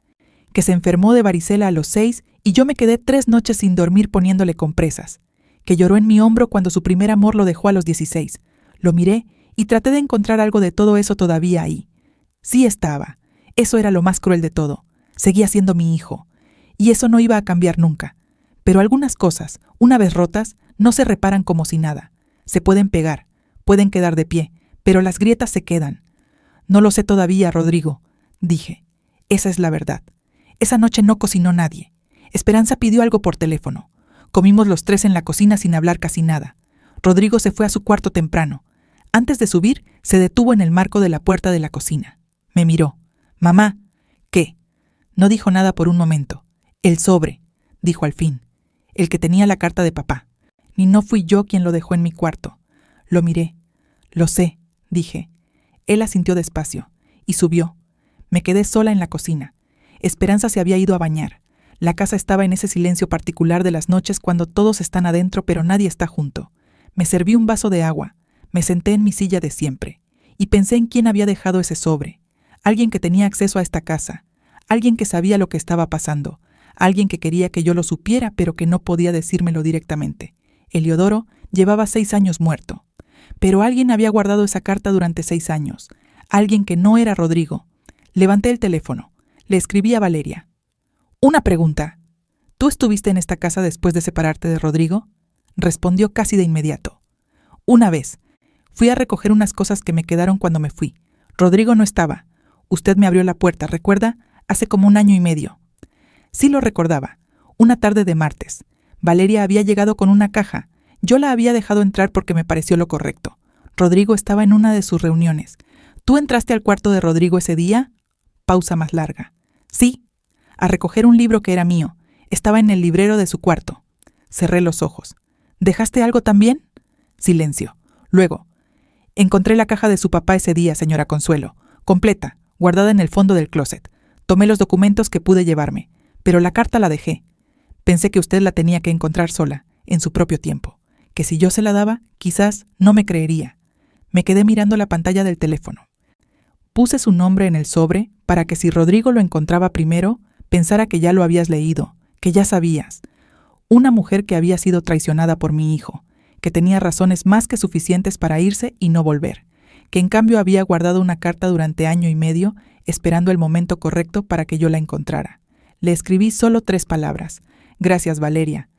que se enfermó de varicela a los 6 y yo me quedé 3 noches sin dormir poniéndole compresas, que lloró en mi hombro cuando su primer amor lo dejó a los 16. Lo miré y traté de encontrar algo de todo eso todavía ahí. Sí estaba. Eso era lo más cruel de todo. Seguía siendo mi hijo. Y eso no iba a cambiar nunca. Pero algunas cosas, una vez rotas, no se reparan como si nada. Se pueden pegar, pueden quedar de pie, pero las grietas se quedan. «No lo sé todavía, Rodrigo», dije. «Esa es la verdad. Esa noche no cocinó nadie. Esperanza pidió algo por teléfono. Comimos los 3 en la cocina sin hablar casi nada. Rodrigo se fue a su cuarto temprano. Antes de subir, se detuvo en el marco de la puerta de la cocina. Me miró. «Mamá». «¿Qué?». No dijo nada por un momento. «El sobre», dijo al fin. «El que tenía la carta de papá. Ni no fui yo quien lo dejó en mi cuarto». Lo miré. «Lo sé», dije. Él asintió despacio y subió. Me quedé sola en la cocina. Esperanza se había ido a bañar. La casa estaba en ese silencio particular de las noches cuando todos están adentro pero nadie está junto. Me serví un vaso de agua. Me senté en mi silla de siempre. Y pensé en quién había dejado ese sobre. Alguien que tenía acceso a esta casa. Alguien que sabía lo que estaba pasando. Alguien que quería que yo lo supiera pero que no podía decírmelo directamente. Eliodoro llevaba 6 años muerto. Pero alguien había guardado esa carta durante 6 años. Alguien que no era Rodrigo. Levanté el teléfono. Le escribí a Valeria. «Una pregunta. ¿Tú estuviste en esta casa después de separarte de Rodrigo?». Respondió casi de inmediato. «Una vez. Fui a recoger unas cosas que me quedaron cuando me fui. Rodrigo no estaba. Usted me abrió la puerta, ¿recuerda? Hace como 1 año y medio». Sí lo recordaba. Una tarde de martes. Valeria había llegado con una caja. Yo la había dejado entrar porque me pareció lo correcto. Rodrigo estaba en una de sus reuniones. «¿Tú entraste al cuarto de Rodrigo ese día?». Pausa más larga. «Sí, a recoger un libro que era mío. Estaba en el librero de su cuarto». Cerré los ojos. «¿Dejaste algo también?». Silencio. Luego. «Encontré la caja de su papá ese día, señora Consuelo. Completa, guardada en el fondo del closet. Tomé los documentos que pude llevarme, pero la carta la dejé. Pensé que usted la tenía que encontrar sola, en su propio tiempo. Que si yo se la daba, quizás no me creería». Me quedé mirando la pantalla del teléfono. Puse su nombre en el sobre para que si Rodrigo lo encontraba primero, pensara que ya lo habías leído, que ya sabías. Una mujer que había sido traicionada por mi hijo, que tenía razones más que suficientes para irse y no volver, que en cambio había guardado una carta durante 1 año y medio, esperando el momento correcto para que yo la encontrara. Le escribí solo 3 palabras. «Gracias, Valeria».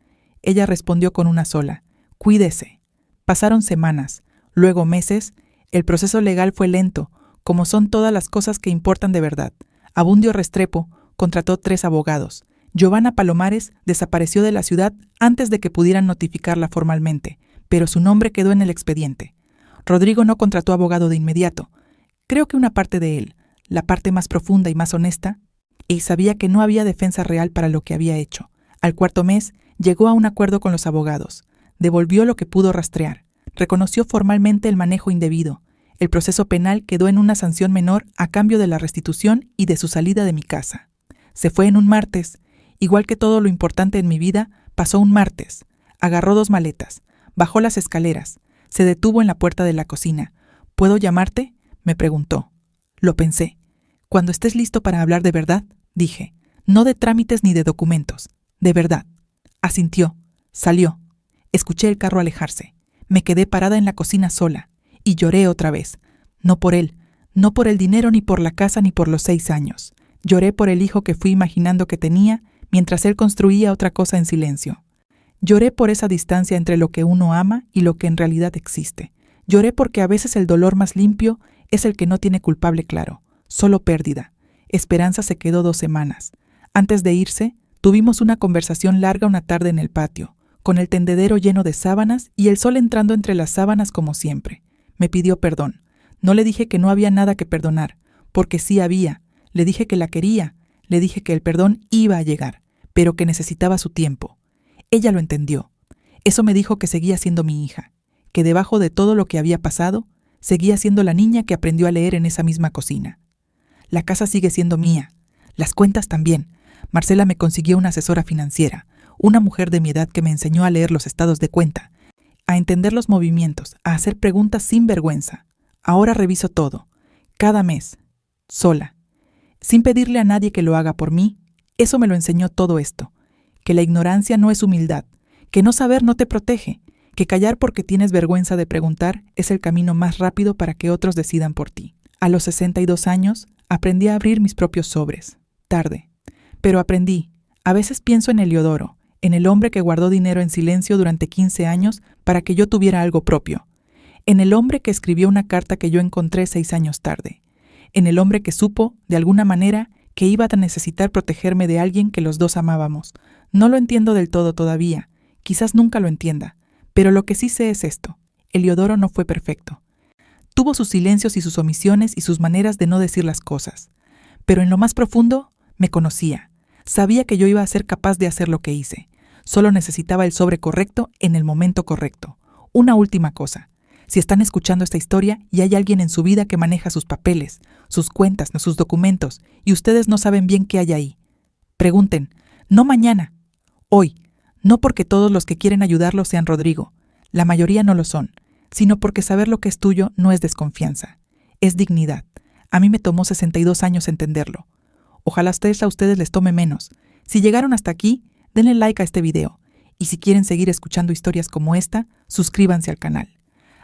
Ella respondió con una sola. «Cuídese». Pasaron semanas, luego meses. El proceso legal fue lento, como son todas las cosas que importan de verdad. Abundio Restrepo contrató 3 abogados. Giovanna Palomares desapareció de la ciudad antes de que pudieran notificarla formalmente, pero su nombre quedó en el expediente. Rodrigo no contrató abogado de inmediato. Creo que una parte de él, la parte más profunda y más honesta, y sabía que no había defensa real para lo que había hecho. Al 4º mes, llegó a un acuerdo con los abogados. Devolvió lo que pudo rastrear. Reconoció formalmente el manejo indebido. El proceso penal quedó en una sanción menor a cambio de la restitución y de su salida de mi casa. Se fue en un martes. Igual que todo lo importante en mi vida, pasó un martes. Agarró 2 maletas. Bajó las escaleras. Se detuvo en la puerta de la cocina. «¿Puedo llamarte?», me preguntó. Lo pensé. «Cuando estés listo para hablar de verdad», dije. «No de trámites ni de documentos. De verdad». Asintió. Salió. Escuché el carro alejarse. Me quedé parada en la cocina sola. Y lloré otra vez. No por él. No por el dinero, ni por la casa, ni por los 6 años. Lloré por el hijo que fui imaginando que tenía, mientras él construía otra cosa en silencio. Lloré por esa distancia entre lo que uno ama y lo que en realidad existe. Lloré porque a veces el dolor más limpio es el que no tiene culpable claro, solo pérdida. Esperanza se quedó 2 semanas. Antes de irse, tuvimos una conversación larga una tarde en el patio, con el tendedero lleno de sábanas y el sol entrando entre las sábanas como siempre. Me pidió perdón. No le dije que no había nada que perdonar, porque sí había. Le dije que la quería. Le dije que el perdón iba a llegar, pero que necesitaba su tiempo. Ella lo entendió. Eso me dijo que seguía siendo mi hija, que debajo de todo lo que había pasado, seguía siendo la niña que aprendió a leer en esa misma cocina. La casa sigue siendo mía. Las cuentas también. Marcela me consiguió una asesora financiera, una mujer de mi edad que me enseñó a leer los estados de cuenta, a entender los movimientos, a hacer preguntas sin vergüenza. Ahora reviso todo, cada mes, sola, sin pedirle a nadie que lo haga por mí. Eso me lo enseñó todo esto, que la ignorancia no es humildad, que no saber no te protege, que callar porque tienes vergüenza de preguntar es el camino más rápido para que otros decidan por ti. A los 62 años, aprendí a abrir mis propios sobres. Tarde. Pero aprendí. A veces pienso en Heliodoro, en el hombre que guardó dinero en silencio durante 15 años para que yo tuviera algo propio. En el hombre que escribió una carta que yo encontré 6 años tarde. En el hombre que supo, de alguna manera, que iba a necesitar protegerme de alguien que los dos amábamos. No lo entiendo del todo todavía. Quizás nunca lo entienda. Pero lo que sí sé es esto. Heliodoro no fue perfecto. Tuvo sus silencios y sus omisiones y sus maneras de no decir las cosas. Pero en lo más profundo, me conocía. Sabía que yo iba a ser capaz de hacer lo que hice. Solo necesitaba el sobre correcto en el momento correcto. Una última cosa. Si están escuchando esta historia y hay alguien en su vida que maneja sus papeles, sus cuentas, sus documentos, y ustedes no saben bien qué hay ahí, pregunten. No mañana. Hoy. No porque todos los que quieren ayudarlo sean Rodrigo. La mayoría no lo son. Sino porque saber lo que es tuyo no es desconfianza. Es dignidad. A mí me tomó 62 años entenderlo. Ojalá a ustedes les tome menos. Si llegaron hasta aquí, denle like a este video. Y si quieren seguir escuchando historias como esta, suscríbanse al canal.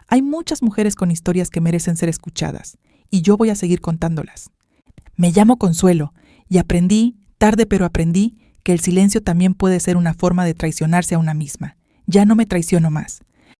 Hay muchas mujeres con historias que merecen ser escuchadas, y yo voy a seguir contándolas. Me llamo Consuelo, y aprendí, tarde pero aprendí, que el silencio también puede ser una forma de traicionarse a una misma. Ya no me traiciono más.